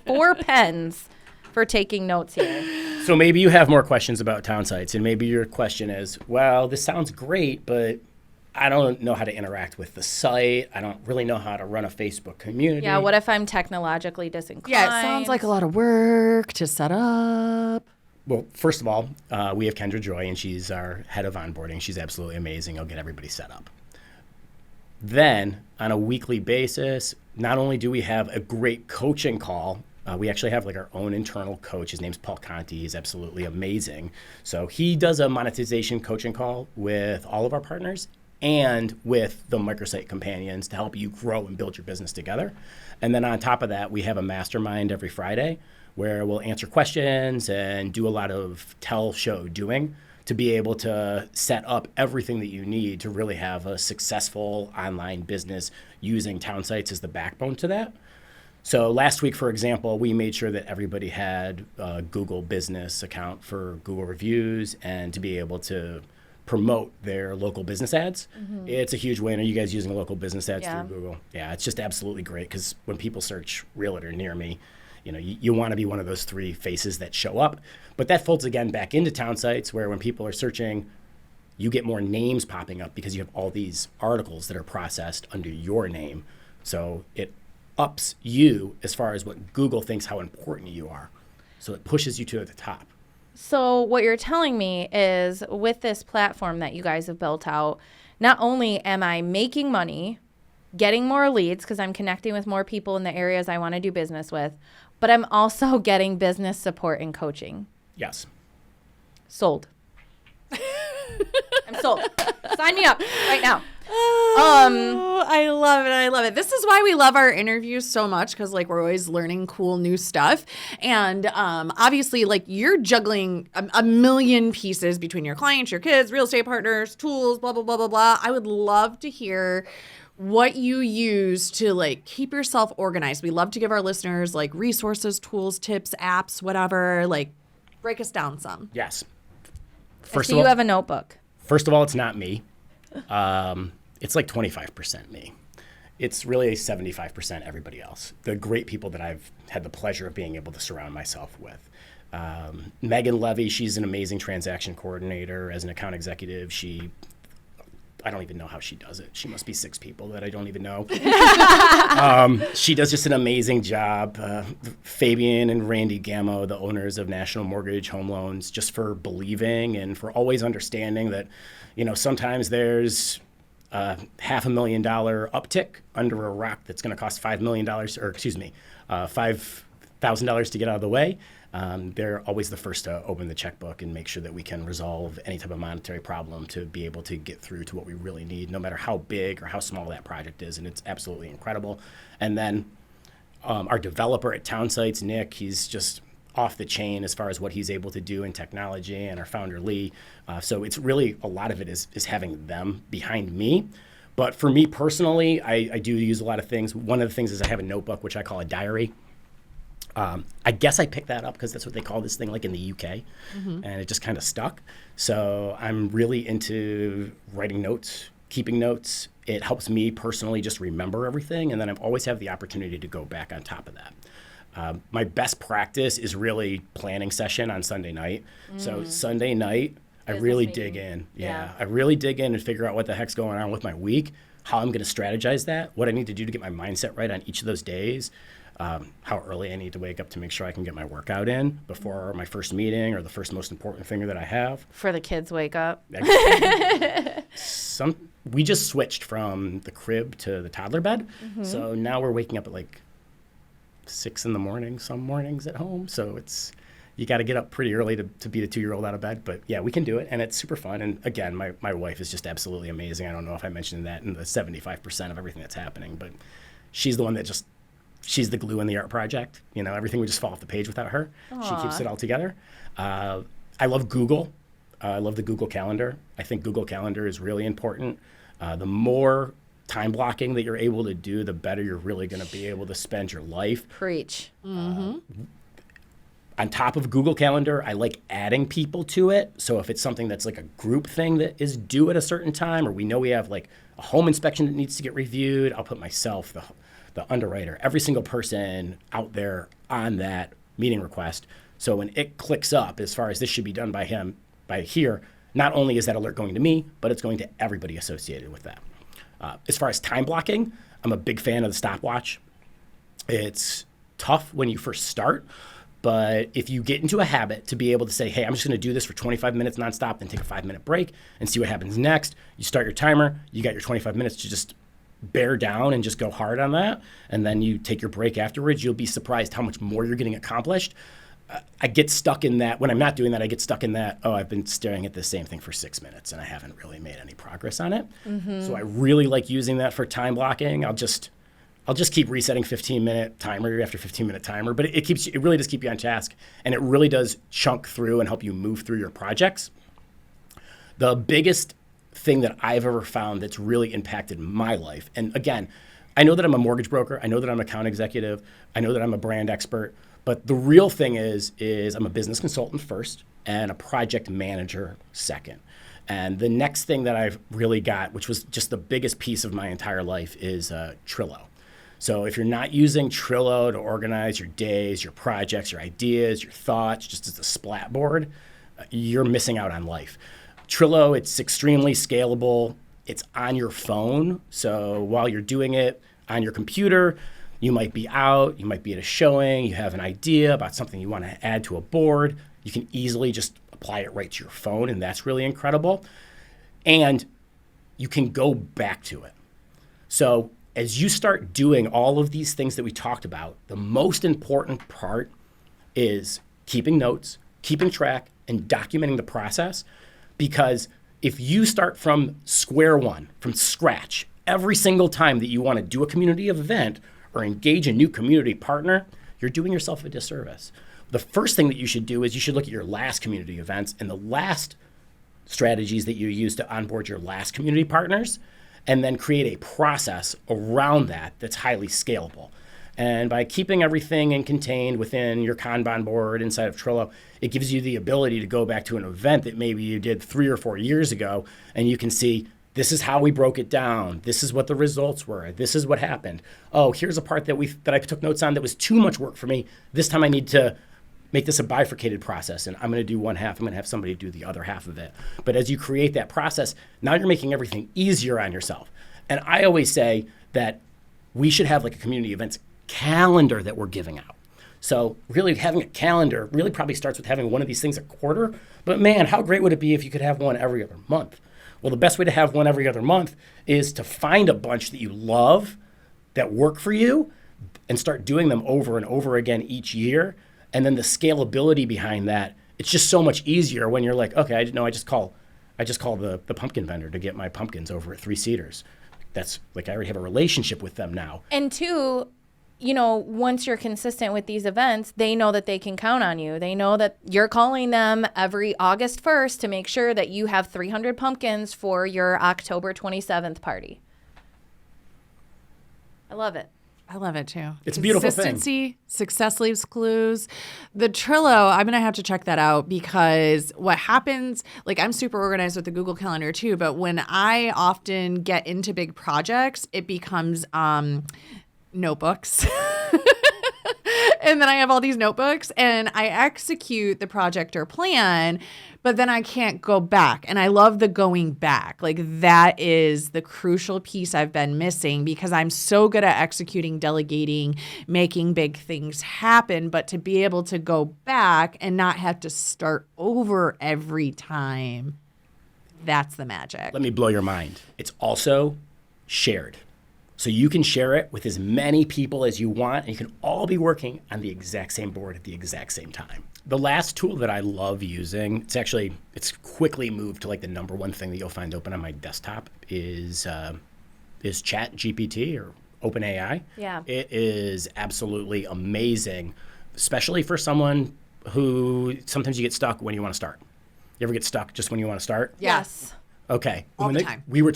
4 pens for taking notes here. So maybe you have more questions about town sites, and maybe your question is, well, this sounds great, but I don't know how to interact with the site. I don't really know how to run a Facebook community. Yeah, what if I'm technologically disinclined? Yeah, it sounds like a lot of work to set up. Well, first of all, we have Kendra Joy, and she's our head of onboarding. She's absolutely amazing. I'll get everybody set up. Then, on a weekly basis, not only do we have a great coaching call, we actually have like our own internal coach. His name's Paul Conti. He's absolutely amazing. So he does a monetization coaching call with all of our partners and with the microsite companions to help you grow and build your business together. And then on top of that, we have a mastermind every Friday where we'll answer questions and do a lot of tell, show, doing to be able to set up everything that you need to really have a successful online business using town sites as the backbone to that. So last week, for example, we made sure that everybody had a Google business account for Google reviews and to be able to promote their local business ads. Mm-hmm. It's a huge win. Are you guys using local business ads through Google? Yeah, it's just absolutely great because when people search realtor near me, you want to be one of those 3 faces that show up. But that folds again back into town sites where when people are searching, you get more names popping up because you have all these articles that are processed under your name. So it ups you as far as what Google thinks how important you are. So it pushes you to the top. So what you're telling me is with this platform that you guys have built out, not only am I making money, getting more leads because I'm connecting with more people in the areas I want to do business with, but I'm also getting business support and coaching. Yes. Sold. I'm sold. Sign me up right now. I love it. I love it. This is why we love our interviews so much because like we're always learning cool new stuff. And obviously like you're juggling a million pieces between your clients, your kids, real estate partners, tools, blah, blah, blah, blah, blah. I would love to hear what you use to like keep yourself organized. We love to give our listeners like resources, tools, tips, apps, whatever. Like Break us down some. Yes. So you have a notebook. First of all, it's not me. It's like 25% me. It's really 75% everybody else. The great people that I've had the pleasure of being able to surround myself with. Megan Levy, she's an amazing transaction coordinator. As an account executive, I don't even know how she does it. She must be 6 people that I don't even know. She does just an amazing job. Fabian and Randy Gammo, the owners of National Mortgage Home Loans, just for believing and for always understanding that, sometimes there's $500,000 uptick under a rock that's going to cost $5 million, $5,000 to get out of the way. They're always the first to open the checkbook and make sure that we can resolve any type of monetary problem to be able to get through to what we really need, no matter how big or how small that project is. And it's absolutely incredible. And then our developer at Townsites, Nick, he's just off the chain as far as what he's able to do in technology, and our founder, Lee. So it's really, a lot of it is having them behind me. But for me personally, I do use a lot of things. One of the things is I have a notebook, which I call a diary. I guess I picked that up because that's what they call this thing like in the UK, and it just kind of stuck. So I'm really into writing notes, keeping notes. It helps me personally just remember everything, and then I always have the opportunity to go back on top of that. My best practice is really planning session on Sunday night. So Sunday night, I really dig in. Yeah, I really dig in and figure out what the heck's going on with my week, how I'm going to strategize that, what I need to do to get my mindset right on each of those days. How early I need to wake up to make sure I can get my workout in before my first meeting or the first most important thing that I have. For the kids wake up. We just switched from the crib to the toddler bed. So now we're waking up at like 6 in the morning some mornings at home. So you got to get up pretty early to beat a 2-year-old out of bed. But yeah, we can do it, and it's super fun. And again, my wife is just absolutely amazing. I don't know if I mentioned that in the 75% of everything that's happening, but she's the one that she's the glue in the art project. Everything would just fall off the page without her. Aww. She keeps it all together. I love Google. I love the Google Calendar. I think Google Calendar is really important. The more time blocking that you're able to do, the better you're really going to be able to spend your life. Preach. On top of Google Calendar, I like adding people to it. So if it's something that's like a group thing that is due at a certain time, or we know we have like a home inspection that needs to get reviewed, I'll put myself, the underwriter, every single person out there on that meeting request. So when it clicks up, as far as this should be done by here, not only is that alert going to me, but it's going to everybody associated with that. As far as time blocking, I'm a big fan of the stopwatch. It's tough when you first start, but if you get into a habit to be able to say, hey, I'm just going to do this for 25 minutes nonstop, then take a 5-minute break and see what happens next. You start your timer, you got your 25 minutes to just bear down and just go hard on that, and then you take your break afterwards. You'll be surprised how much more you're getting accomplished. I get stuck in that. When I'm not doing that, I get stuck in that, I've been staring at the same thing for 6 minutes and I haven't really made any progress on it. So I really like using that for time blocking. I'll just keep resetting 15-minute timer after 15-minute timer, but it really does keep you on task, and it really does chunk through and help you move through your projects. The biggest thing that I've ever found that's really impacted my life, and again, I know that I'm a mortgage broker, I know that I'm an account executive, I know that I'm a brand expert, but the real thing is I'm a business consultant first and a project manager second. And the next thing that I've really got, which was just the biggest piece of my entire life, is Trello. So if you're not using Trello to organize your days, your projects, your ideas, your thoughts, just as a splat board, you're missing out on life. Trello, it's extremely scalable. It's on your phone. So while you're doing it on your computer, you might be out, you might be at a showing, you have an idea about something you want to add to a board. You can easily just apply it right to your phone, and that's really incredible. And you can go back to it. So as you start doing all of these things that we talked about, the most important part is keeping notes, keeping track, and documenting the process. Because if you start from square one, from scratch, every single time that you want to do a community event or engage a new community partner, you're doing yourself a disservice. The first thing that you should do is you should look at your last community events and the last strategies that you use to onboard your last community partners, and then create a process around that that's highly scalable. And by keeping everything and contained within your Kanban board inside of Trello, it gives you the ability to go back to an event that maybe you did 3 or 4 years ago, and you can see, this is how we broke it down. This is what the results were. This is what happened. Oh, here's a part that I took notes on that was too much work for me. This time I need to make this a bifurcated process, and I'm going to do one half. I'm going to have somebody do the other half of it. But as you create that process, now you're making everything easier on yourself. And I always say that we should have like a community events calendar that we're giving out. So really having a calendar really probably starts with having one of these things a quarter. But man, how great would it be if you could have one every other month? Well, the best way to have one every other month is to find a bunch that you love, that work for you, and start doing them over and over again each year. And then the scalability behind that, it's just so much easier when you're like, okay, I just call the pumpkin vendor to get my pumpkins over at Three Cedars. That's like, I already have a relationship with them now. And two, once you're consistent with these events, they know that they can count on you. They know that you're calling them every August 1st to make sure that you have 300 pumpkins for your October 27th party. I love it. I love it too. It's a beautiful thing. Consistency, success leaves clues. The Trello, I'm going to have to check that out, because what happens, like, I'm super organized with the Google Calendar too, but when I often get into big projects, it becomes notebooks. And then I have all these notebooks and I execute the project or plan, but then I can't go back. And I love the going back. Like, that is the crucial piece I've been missing, because I'm so good at executing, delegating, making big things happen. But to be able to go back and not have to start over every time, that's the magic. Let me blow your mind. It's also shared. So you can share it with as many people as you want, and you can all be working on the exact same board at the exact same time. The last tool that I love using, it's quickly moved to like the number one thing that you'll find open on my desktop is Chat GPT or OpenAI. Yeah. It is absolutely amazing, especially for someone who sometimes you get stuck when you want to start. You ever get stuck just when you want to start? Yes. Okay. All the time. We were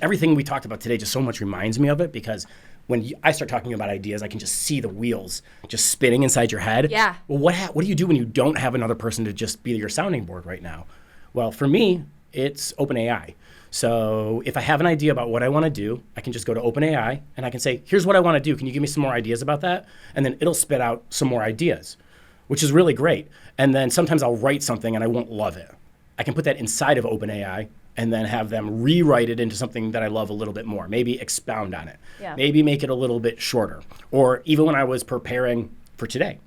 everything we talked about today just so much reminds me of it, because when I start talking about ideas, I can just see the wheels just spinning inside your head. Yeah. Well, what do you do when you don't have another person to just be your sounding board right now? Well, for me, it's OpenAI. So if I have an idea about what I want to do, I can just go to OpenAI and I can say, here's what I want to do. Can you give me some more ideas about that? And then it'll spit out some more ideas, which is really great. And then sometimes I'll write something and I won't love it. I can put that inside of OpenAI and then have them rewrite it into something that I love a little bit more. Maybe expound on it. Yeah. Maybe make it a little bit shorter. Or even when I was preparing for today.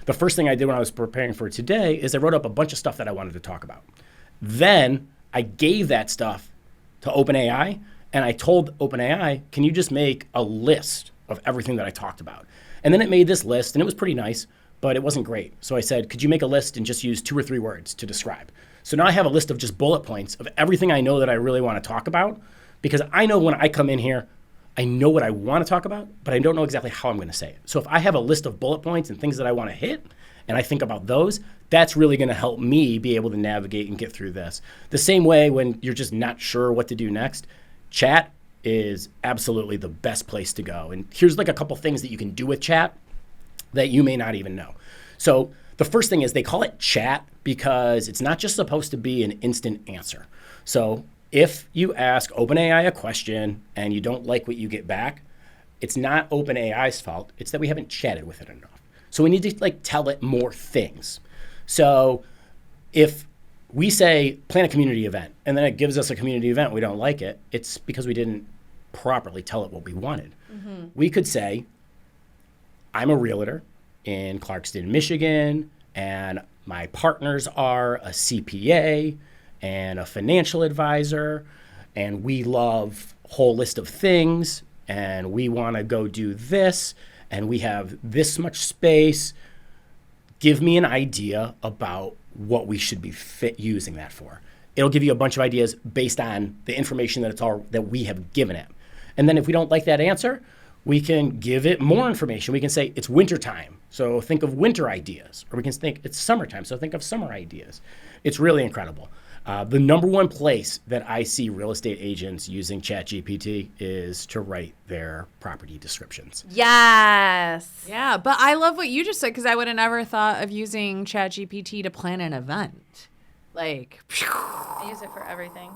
The first thing I did when I was preparing for today is I wrote up a bunch of stuff that I wanted to talk about. Then I gave that stuff to OpenAI and I told OpenAI, can you just make a list of everything that I talked about? And then it made this list, and it was pretty nice, but it wasn't great. So I said, could you make a list and just use 2 or 3 words to describe? So now I have a list of just bullet points of everything I know that I really want to talk about, because I know when I come in here, I know what I want to talk about, but I don't know exactly how I'm going to say it. So if I have a list of bullet points and things that I want to hit, and I think about those, that's really going to help me be able to navigate and get through this. The same way when you're just not sure what to do next, chat is absolutely the best place to go. And here's like a couple things that you can do with chat that you may not even know. So the first thing is they call it chat because it's not just supposed to be an instant answer. So if you ask OpenAI a question and you don't like what you get back, it's not OpenAI's fault. It's that we haven't chatted with it enough. So we need to tell it more things. So if we say plan a community event and then it gives us a community event, we don't like it, it's because we didn't properly tell it what we wanted. Mm-hmm. We could say, I'm a realtor in Clarkston, Michigan, and my partners are a CPA and a financial advisor, and we love a whole list of things, and we want to go do this, and we have this much space. Give me an idea about what we should be using that for. It'll give you a bunch of ideas based on the information that we have given it. And then if we don't like that answer, we can give it more information. We can say it's wintertime, so think of winter ideas. Or we can think it's summertime, so think of summer ideas. It's really incredible. The number one place that I see real estate agents using ChatGPT is to write their property descriptions. Yes. Yeah, but I love what you just said because I would have never thought of using ChatGPT to plan an event. Like, I use it for everything.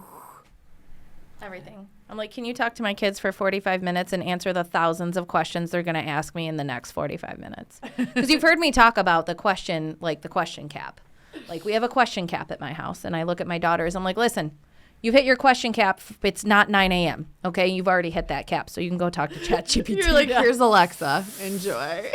Everything. I'm like, can you talk to my kids for 45 minutes and answer the thousands of questions they're going to ask me in the next 45 minutes? Because you've heard me talk about the question, like the question cap. Like, we have a question cap at my house, and I look at my daughters. I'm like, listen, you've hit your question cap. It's not 9 a.m., okay? You've already hit that cap, so you can go talk to ChatGPT. you're like, here's Alexa. Enjoy.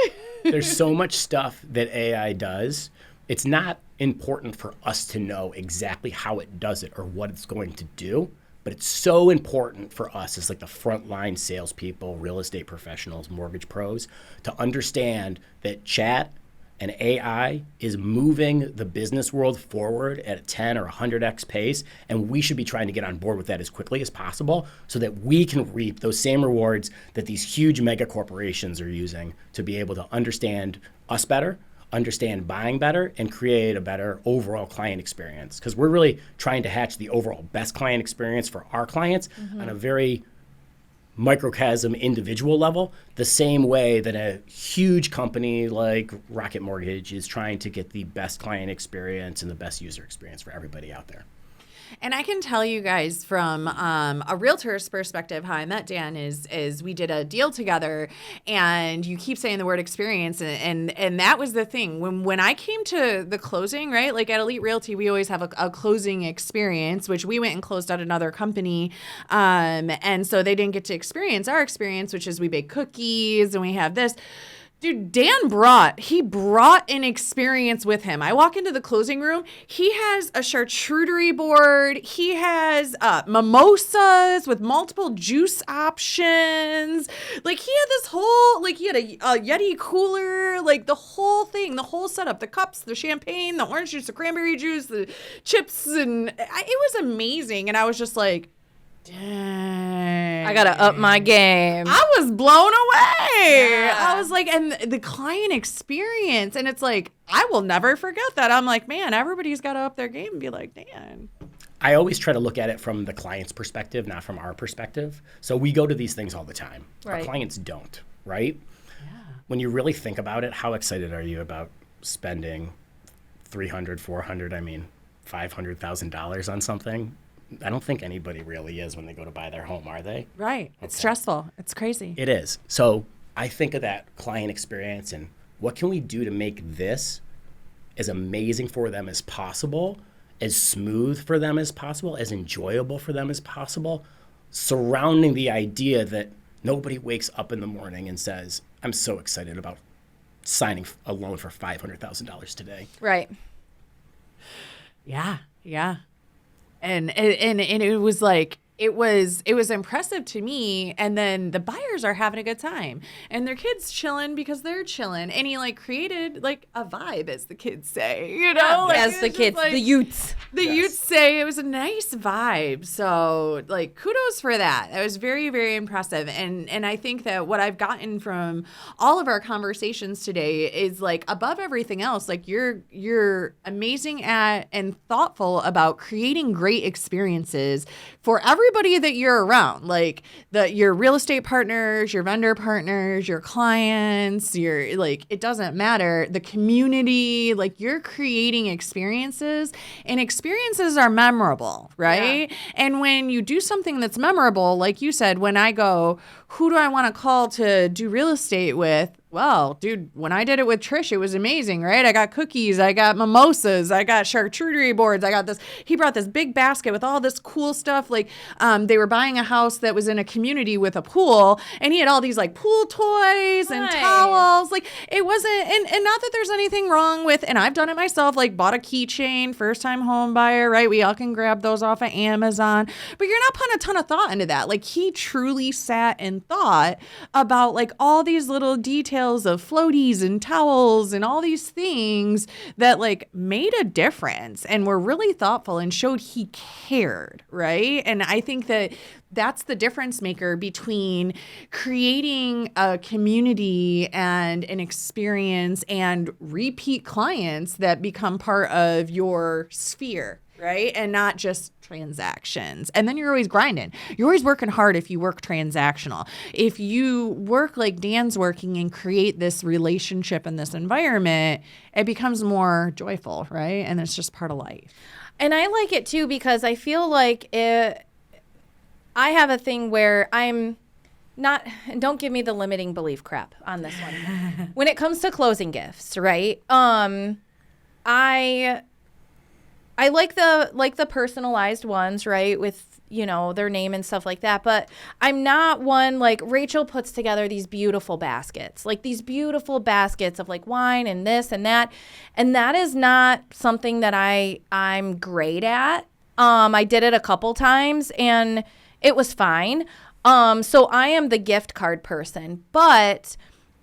There's so much stuff that AI does. It's not important for us to know exactly how it does it or what it's going to do, but it's so important for us as like the frontline salespeople, real estate professionals, mortgage pros, to understand that chat and AI is moving the business world forward at a 10 or 100x pace, and we should be trying to get on board with that as quickly as possible so that we can reap those same rewards that these huge mega corporations are using to be able to understand us better, understand buying better, and create a better overall client experience. Because we're really trying to hatch the overall best client experience for our clients on a very microcosm individual level, the same way that a huge company like Rocket Mortgage is trying to get the best client experience and the best user experience for everybody out there. And I can tell you guys from a realtor's perspective, how I met Dan is we did a deal together, and you keep saying the word experience, and that was the thing. When I came to the closing, right, like at Elite Realty, we always have a closing experience, which we went and closed at another company, and so they didn't get to experience our experience, which is we bake cookies and we have this. Dude, Dan brought an experience with him. I walk into the closing room. He has a charcuterie board. He has mimosas with multiple juice options. Like, he had this whole, like, he had a Yeti cooler, like the whole thing, the whole setup, the cups, the champagne, the orange juice, the cranberry juice, the chips. And it was amazing. And I was just like, dang. I got to up my game. I was blown away. Yeah. I was like, and the client experience, and it's like, I will never forget that. I'm like, man, everybody's got to up their game and be like, Dan. I always try to look at it from the client's perspective, not from our perspective. So we go to these things all the time. Right. Our clients don't, right? Yeah. When you really think about it, how excited are you about spending $300, $400, I mean, $500,000 on something? I don't think anybody really is when they go to buy their home, are they? Right. It's stressful. It's crazy. It is. So I think of that client experience and what can we do to make this as amazing for them as possible, as smooth for them as possible, as enjoyable for them as possible, surrounding the idea that nobody wakes up in the morning and says, I'm so excited about signing a loan for $500,000 today. Right. Yeah. Yeah. And it was like, it was impressive to me. And then the buyers are having a good time and their kids chilling because they're chilling. And he like created like a vibe, as the kids say, you know, like, as the kids, like, the youths. the youths say. It was a nice vibe. So like, kudos for that. That was very, very impressive. And I think that what I've gotten from all of our conversations today is like, above everything else, like you're amazing at and thoughtful about creating great experiences for everybody that you're around, like your real estate partners, your vendor partners, your clients, your, like, it doesn't matter, the community, like you're creating experiences, and experiences are memorable, right? Yeah. And when you do something that's memorable, like you said, when I go, who do I want to call to do real estate with? Well, dude, when I did it with Trish, it was amazing, right? I got cookies, I got mimosas, I got charcuterie boards, I got this. He brought this big basket with all this cool stuff. Like, they were buying a house that was in a community with a pool, and he had all these like pool toys and towels. Like, it wasn't, and not that there's anything wrong with, and I've done it myself, like bought a keychain, first time home buyer, right? We all can grab those off of Amazon, but you're not putting a ton of thought into that. Like, he truly sat and thought about like all these little details of floaties and towels and all these things that like made a difference and were really thoughtful and showed he cared, right? And I think that that's the difference maker between creating a community and an experience and repeat clients that become part of your sphere. right? And not just transactions. And then you're always grinding. You're always working hard if you work transactional. If you work like Dan's working and create this relationship in this environment, it becomes more joyful, right? And it's just part of life. And I like it too because I feel like I have a thing where I'm not, don't give me the limiting belief crap on this one. When it comes to closing gifts, right? I like the personalized ones, right? With, you know, their name and stuff like that. But I'm not one, like Rachel puts together these beautiful baskets, like these beautiful baskets of like wine and this and that. And that is not something that I'm great at. I did it a couple times and it was fine. So I am the gift card person, but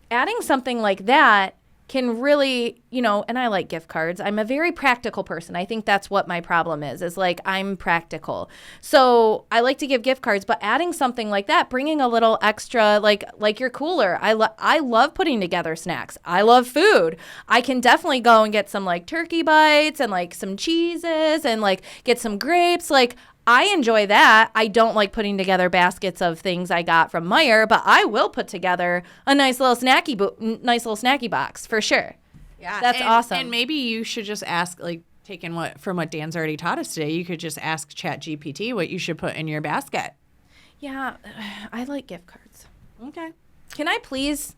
adding something like that can really, you know, and I like gift cards. I'm a very practical person. I think that's what my problem is like I'm practical. So I like to give gift cards, but adding something like that, bringing a little extra, like your cooler. I love putting together snacks. I love food. I can definitely go and get some like turkey bites and like some cheeses and like get some grapes. Like I enjoy that. I don't like putting together baskets of things I got from Meijer, but I will put together a nice little snacky box for sure. Yeah, that's awesome. And maybe you should just ask, like, taking what Dan's already taught us today. You could just ask ChatGPT what you should put in your basket. Yeah, I like gift cards. Okay. Can I please?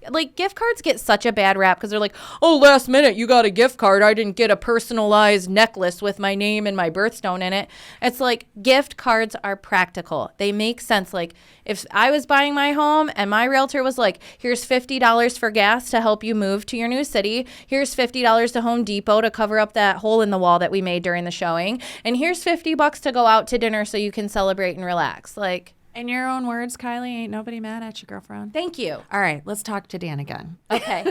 Like, gift cards get such a bad rap because they're like, oh, last minute, you got a gift card. I didn't get a personalized necklace with my name and my birthstone in it. It's like, gift cards are practical. They make sense. Like, if I was buying my home and my realtor was like, here's $50 for gas to help you move to your new city. Here's $50 to Home Depot to cover up that hole in the wall that we made during the showing. And here's $50 to go out to dinner so you can celebrate and relax. Like, in your own words, Kylie, ain't nobody mad at you, girlfriend. thank you. All right, let's talk to Dan again. Okay.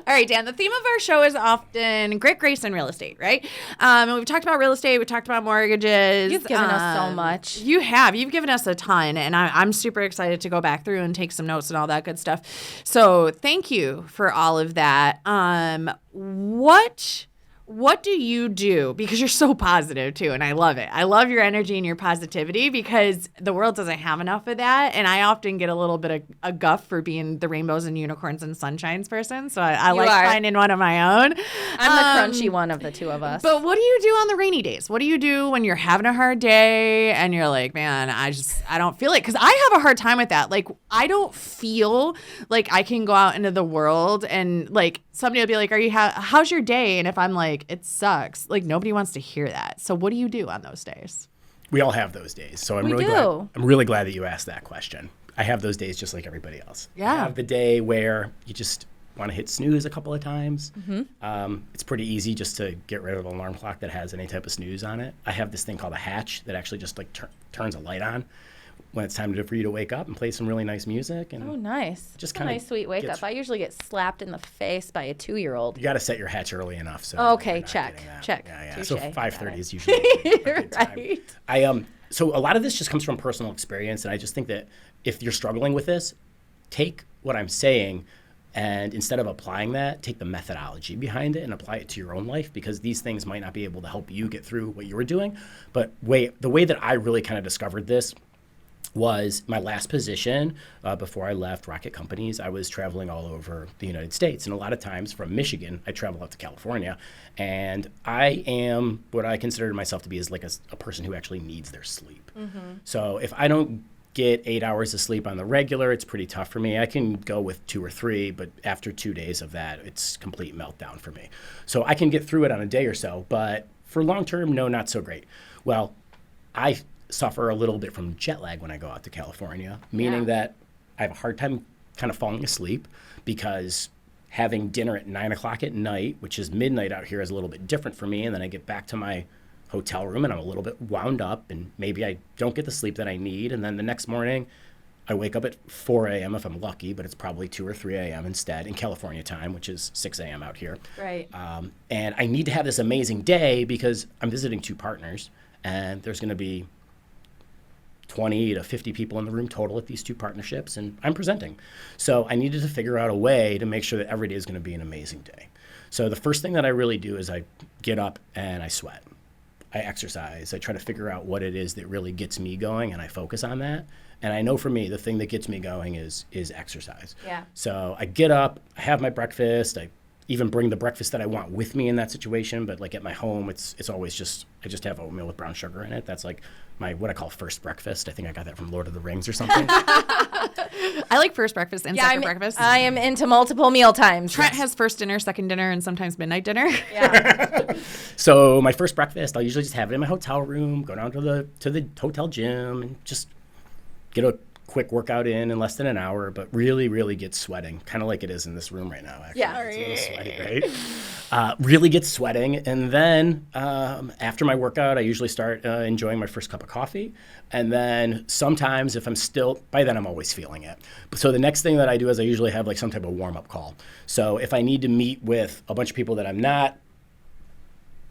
All right, Dan, the theme of our show is often grit, grace, and real estate, right? And we've talked about real estate. We've talked about mortgages. You've given us so much. You have. You've given us a ton, and I'm super excited to go back through and take some notes and all that good stuff. So thank you for all of that. What do you do? Because you're so positive too, and I love it. I love your energy and your positivity because the world doesn't have enough of that, and I often get a little bit of a guff for being the rainbows and unicorns and sunshines person. So I like finding one of my own. I'm the crunchy one of the two of us. But what do you do on the rainy days? What do you do when you're having a hard day and you're like, man, I don't feel it? Because I have a hard time with that. Like, I don't feel like I can go out into the world and like somebody will be like, how's your day? And if I'm like, it sucks, like nobody wants to hear that. So what do you do on those days? We all have those days. So I'm really glad that you asked that question. I have those days just like everybody else. Yeah. I have the day where you just want to hit snooze a couple of times. Mm-hmm. It's pretty easy just to get rid of an alarm clock that has any type of snooze on it. I have this thing called a hatch that actually just like turns a light on when it's time for you to wake up and play some really nice music. And oh, nice. Just kind of nice, sweet wake up. I usually get slapped in the face by a 2-year-old. You got to set your hatch early enough. So okay, check. Yeah. Touché. So 5:30 is usually a good time. Right. So a lot of this just comes from personal experience, and I just think that if you're struggling with this, take what I'm saying and instead of applying that, take the methodology behind it and apply it to your own life, because these things might not be able to help you get through what you were doing. But the way that I really kind of discovered this was my last position before I left Rocket Companies. I was traveling all over the United States, and a lot of times from Michigan, I travel out to California, and I am what I consider myself to be is like a person who actually needs their sleep. Mm-hmm. So if I don't get 8 hours of sleep on the regular, it's pretty tough for me. I can go with 2 or 3, but after 2 days of that, it's complete meltdown for me. So I can get through it on a day or so, but for long term, no, not so great. Well, I suffer a little bit from jet lag when I go out to California, meaning that I have a hard time kind of falling asleep because having dinner at 9 o'clock at night, which is midnight out here, is a little bit different for me. And then I get back to my hotel room and I'm a little bit wound up and maybe I don't get the sleep that I need. And then the next morning I wake up at 4 a.m. if I'm lucky, but it's probably 2 or 3 a.m. instead in California time, which is 6 a.m. out here. Right. And I need to have this amazing day because I'm visiting 2 partners and there's going to be 20 to 50 people in the room total at these 2 partnerships, and I'm presenting. So I needed to figure out a way to make sure that every day is going to be an amazing day. So the first thing that I really do is I get up and I sweat. I exercise. I try to figure out what it is that really gets me going, and I focus on that. And I know for me, the thing that gets me going is exercise. Yeah. So I get up, I have my breakfast. I even bring the breakfast that I want with me in that situation. But like at my home, it's always just, I just have oatmeal with brown sugar in it. That's like my, what I call first breakfast. I think I got that from Lord of the Rings or something. I like first breakfast and second breakfast. I am into multiple meal times. Trent has first dinner, second dinner, and sometimes midnight dinner. Yeah. So my first breakfast, I'll usually just have it in my hotel room, go down to the hotel gym and just get a quick workout in less than an hour, but really, really get sweating, kind of like it is in this room right now, actually. Yeah. It's a little sweaty, right? Really get sweating. And then after my workout, I usually start enjoying my first cup of coffee. And then sometimes if I'm still, by then I'm always feeling it. So the next thing that I do is I usually have like some type of warm-up call. So if I need to meet with a bunch of people that I'm not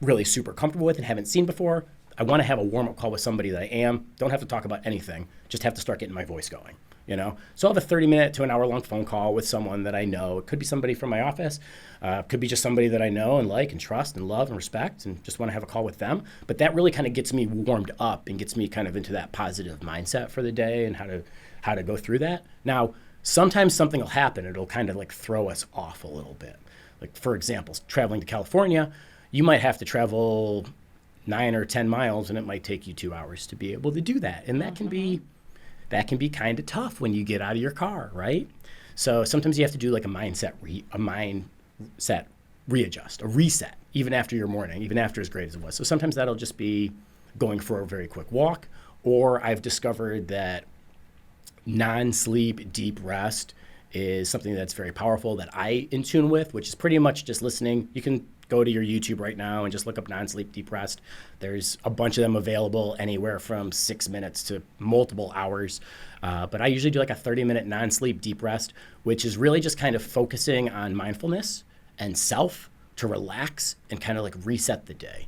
really super comfortable with and haven't seen before, I want to have a warm-up call with somebody that I don't have to talk about anything, just have to start getting my voice going, you know? So I'll have a 30-minute to an hour-long phone call with someone that I know. It could be somebody from my office, could be just somebody that I know and like and trust and love and respect and just want to have a call with them. But that really kind of gets me warmed up and gets me kind of into that positive mindset for the day and how to go through that. Now, sometimes something will happen. It'll kind of like throw us off a little bit. Like, for example, traveling to California, you might have to travel 9 or 10 miles, and it might take you 2 hours to be able to do that. And that can be kind of tough when you get out of your car, right? So sometimes you have to do like a mindset readjust, a reset, even after your morning, even after as great as it was. So sometimes that'll just be going for a very quick walk, or I've discovered that non-sleep deep rest is something that's very powerful that I in tune with, which is pretty much just listening. You can go to your YouTube right now and just look up non-sleep deep rest. There's a bunch of them available anywhere from 6 minutes to multiple hours. But I usually do like a 30-minute non-sleep deep rest, which is really just kind of focusing on mindfulness and self to relax and kind of like reset the day.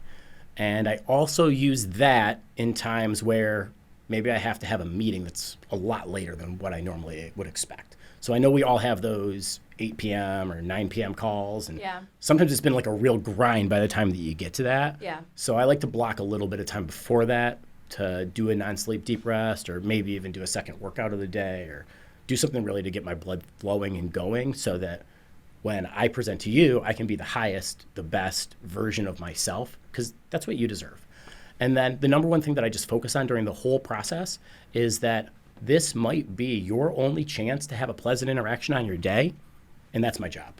And I also use that in times where maybe I have to have a meeting that's a lot later than what I normally would expect. So I know we all have those 8 p.m. or 9 p.m. calls. And sometimes it's been like a real grind by the time that you get to that. Yeah. So I like to block a little bit of time before that to do a non-sleep deep rest, or maybe even do a second workout of the day, or do something really to get my blood flowing and going so that when I present to you, I can be the highest, the best version of myself, because that's what you deserve. And then the number one thing that I just focus on during the whole process is that this might be your only chance to have a pleasant interaction on your day, and that's my job.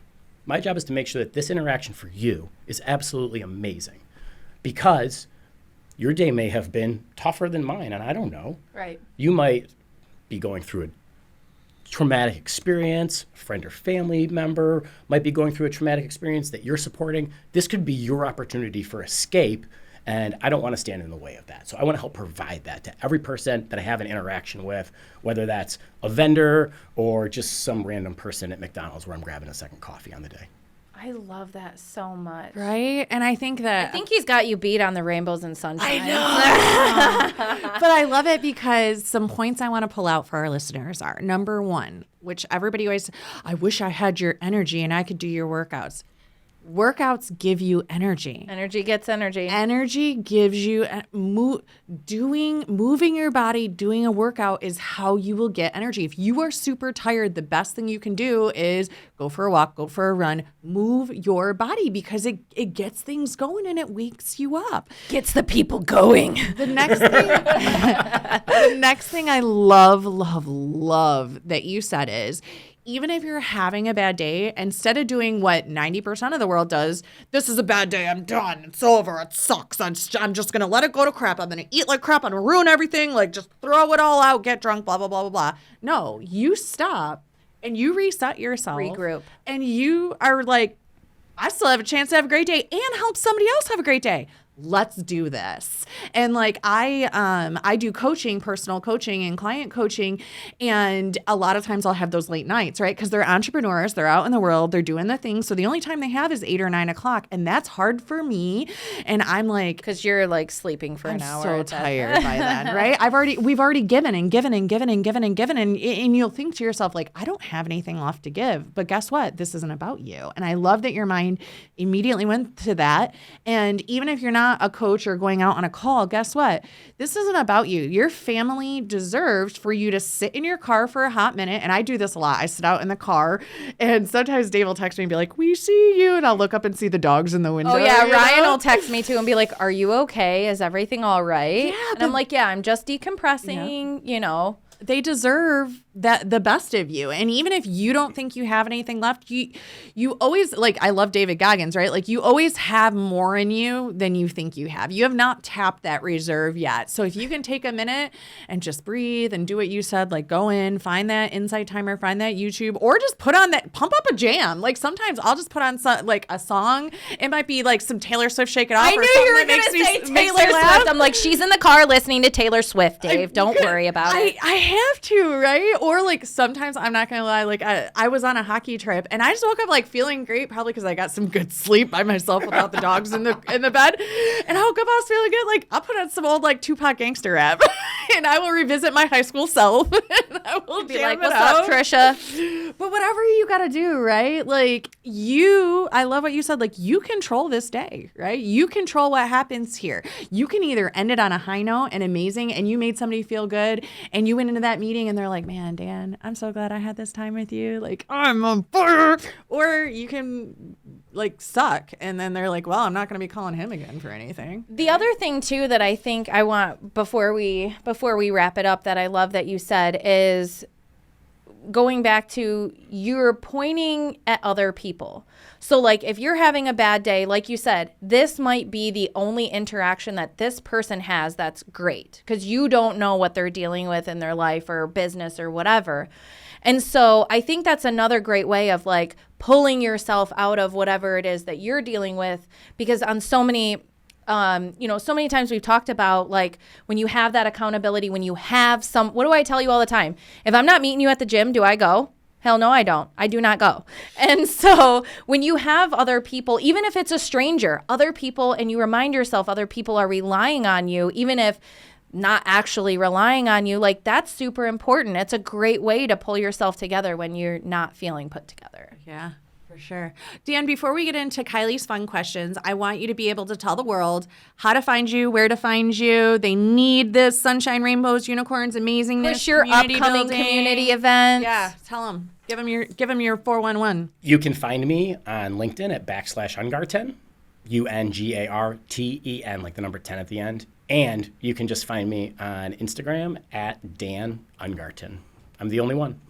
My job is to make sure that this interaction for you is absolutely amazing, because your day may have been tougher than mine, and I don't know. Right. You might be going through a traumatic experience, a friend or family member might be going through a traumatic experience that you're supporting. This could be your opportunity for escape, and I don't want to stand in the way of that. So I want to help provide that to every person that I have an interaction with, whether that's a vendor or just some random person at McDonald's where I'm grabbing a second coffee on the day. I love that so much. Right? And I think that... I think he's got you beat on the rainbows and sunshine. I know. But I love it because some points I want to pull out for our listeners are, number one, which everybody always, I wish I had your energy and I could do your workouts. Workouts give you energy. Energy gets energy. Energy gives you moving your body, doing a workout is how you will get energy. If you are super tired, the best thing you can do is go for a walk, go for a run, move your body, because it gets things going and it wakes you up. Gets the people going. The next thing I love that you said is, even if you're having a bad day, instead of doing what 90% of the world does, this is a bad day, I'm done, it's over, it sucks, I'm just going to let it go to crap, I'm going to eat like crap, I'm going to ruin everything, like just throw it all out, get drunk, blah, blah, blah, blah, blah. No, you stop and you reset yourself. Regroup. And you are like, I still have a chance to have a great day and help somebody else have a great day. Let's do this. And like I do coaching, personal coaching and client coaching. And a lot of times I'll have those late nights, right? Because they're entrepreneurs, they're out in the world, they're doing the thing. So the only time they have is 8 or 9 o'clock. And that's hard for me. And I'm like, because you're like sleeping for an hour. I'm so tired by then, right? We've already given and given and given and given and given. And you'll think to yourself, like, I don't have anything left to give. But guess what? This isn't about you. And I love that your mind immediately went to that. And even if you're not not a coach or going out on a call, guess what? This isn't about you. Your family deserves for you to sit in your car for a hot minute. And I do this a lot. I sit out in the car, and sometimes Dave will text me and be like, we see you. And I'll look up and see the dogs in the window. Oh, yeah. Ryan know? will text me too and be like, are you okay? Is everything all right? Yeah, and I'm like, yeah, I'm just decompressing, you know. They deserve that the best of you. And even if you don't think you have anything left, you always, like, I love David Goggins, right? Like, you always have more in you than you think you have. You have not tapped that reserve yet. So if you can take a minute and just breathe and do what you said, like go in, find that insight timer, find that YouTube, or just put on that, pump up a jam. Like sometimes I'll just put on like a song. It might be like some Taylor Swift Shake It Off. I knew you were going to say Taylor Swift. I'm like, she's in the car listening to Taylor Swift, Dave. Don't worry about it. I have to, right? Or like sometimes, I'm not gonna lie, like I was on a hockey trip and I just woke up like feeling great, probably because I got some good sleep by myself without the dogs in the bed. And I woke up, I was feeling good. Like I'll put on some old like Tupac gangster rap and I will revisit my high school self and I will Be jam like, what's it out. up, Trisha? But whatever you gotta do, right? Like I love what you said, like you control this day, right? You control what happens here. You can either end it on a high note and amazing and you made somebody feel good and you went into that meeting and they're like, man, Dan, I'm so glad I had this time with you. Like, I'm on fire. Or you can like suck. And then they're like, well, I'm not going to be calling him again for anything. The other thing too that I think I want before we wrap it up that I love that you said is going back to you're pointing at other people. So like if you're having a bad day, like you said, this might be the only interaction that this person has that's great because you don't know what they're dealing with in their life or business or whatever. And so I think that's another great way of like pulling yourself out of whatever it is that you're dealing with, because on so many so many times we've talked about like when you have that accountability, when you have what do I tell you all the time? If I'm not meeting you at the gym, do I go? Hell no, I don't. I do not go. And so when you have other people, even if it's a stranger, other people, and you remind yourself other people are relying on you, even if not actually relying on you, like that's super important. It's a great way to pull yourself together when you're not feeling put together. Yeah. For sure. Dan, before we get into Kylie's fun questions, I want you to be able to tell the world how to find you, where to find you. They need this sunshine, rainbows, unicorns, amazingness. Push your community upcoming building. community events. Yeah, tell them. Give them your 411. You can find me on LinkedIn at /Ungarten, UNGARTEN, like the number 10 at the end. And you can just find me on Instagram at Dan Ungarten. I'm the only one.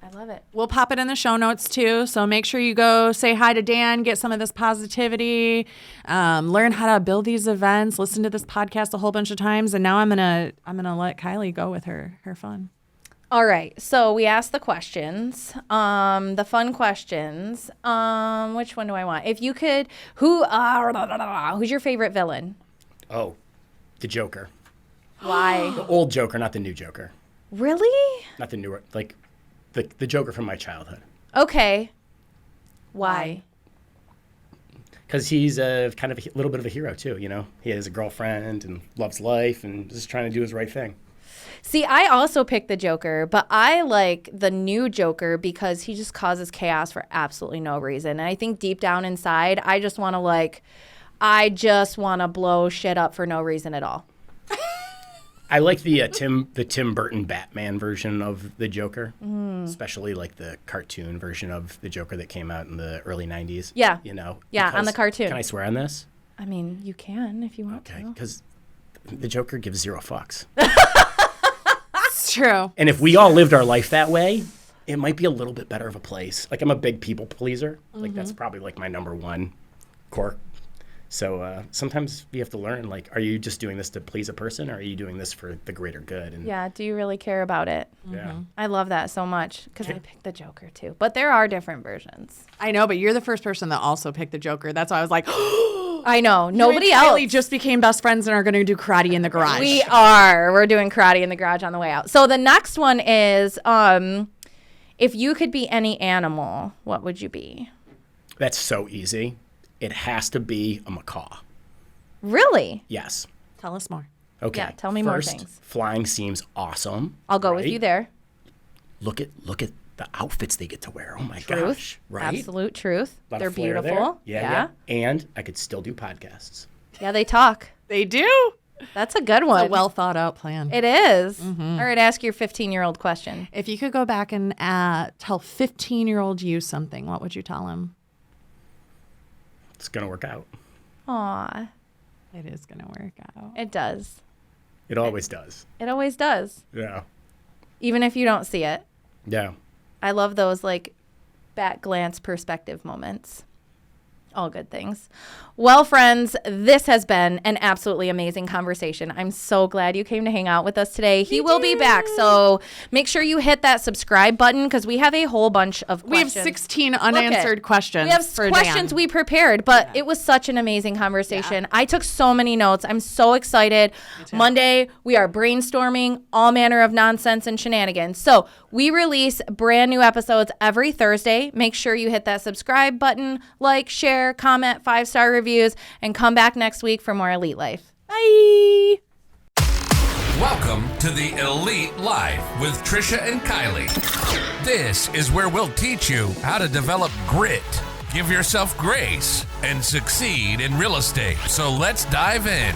I love it. We'll pop it in the show notes too. So make sure you go say hi to Dan, get some of this positivity, learn how to build these events, listen to this podcast a whole bunch of times. And now I'm gonna let Kylie go with her All fun. right. So we asked the questions, the fun questions. Which one do I want? If you could, who's your favorite villain? Oh, the Joker. Why? The old Joker, not the new Joker. Really? Not the newer, like the Joker from my childhood. Okay. Why? Because he's a kind of a little bit of a hero too, you know? He has a girlfriend and loves life and just trying to do his right thing. See, I also picked the Joker, but I like the new Joker because he just causes chaos for absolutely no reason. And I think deep down inside, I just want to blow shit up for no reason at all. I like the Tim Burton Batman version of the Joker, especially like the cartoon version of the Joker that came out in the early 90s. Yeah. You know? Yeah, on the cartoon. Can I swear on this? I mean, you can if you want Okay, to. because the Joker gives zero fucks. It's true. And if we all lived our life that way, it might be a little bit better of a place. Like, I'm a big people pleaser. Like, that's probably like my number one quirk. So sometimes you have to learn, like, are you just doing this to please a person, or are you doing this for the greater good? And Yeah, do you really care about it? yeah. I love that so much because I picked the Joker too. But there are different versions. I know, but you're the first person that also picked the Joker. That's why I was like, I know. Nobody you and else. Kylie just became best friends and are going to do karate in the garage. We are. We're doing karate in the garage on the way out. So the next one is, if you could be any animal, what would you be? That's so easy. It has to be a macaw. Really? Yes. Tell us more. Okay. Yeah, tell me more First, things. Flying seems awesome. I'll go with right? you there. Look at the outfits they get to wear. Oh my Truth. gosh. Right? Absolute truth. Lot They're of flair beautiful. there. Yeah. And I could still do podcasts. Yeah, they talk. They do. That's a good one. A well thought out plan. It is. All right, ask your 15-year-old question. If you could go back and tell 15-year-old you something, what would you tell him? It's going to work out. Aw, It is going to work out. it does. It always does. It always does. Yeah. Even if you don't see it. Yeah. I love those like back glance perspective moments. All good things. Well, friends, this has been an absolutely amazing conversation. I'm so glad you came to hang out with us today. He will be back. So make sure you hit that subscribe button because we have a whole bunch of questions. We have 16 unanswered questions. We have for questions Dan. we prepared, but it was such an amazing conversation. I took so many notes. I'm so excited. Monday, we are brainstorming all manner of nonsense and shenanigans. So we release brand new episodes every Thursday. Make sure you hit that subscribe button, like, share, comment, 5-star reviews, and come back next week for more Elite Life. Bye. Welcome to the Elite Life with Trisha and Kylie. This is where we'll teach you how to develop grit, give yourself grace, and succeed in real estate. So let's dive in.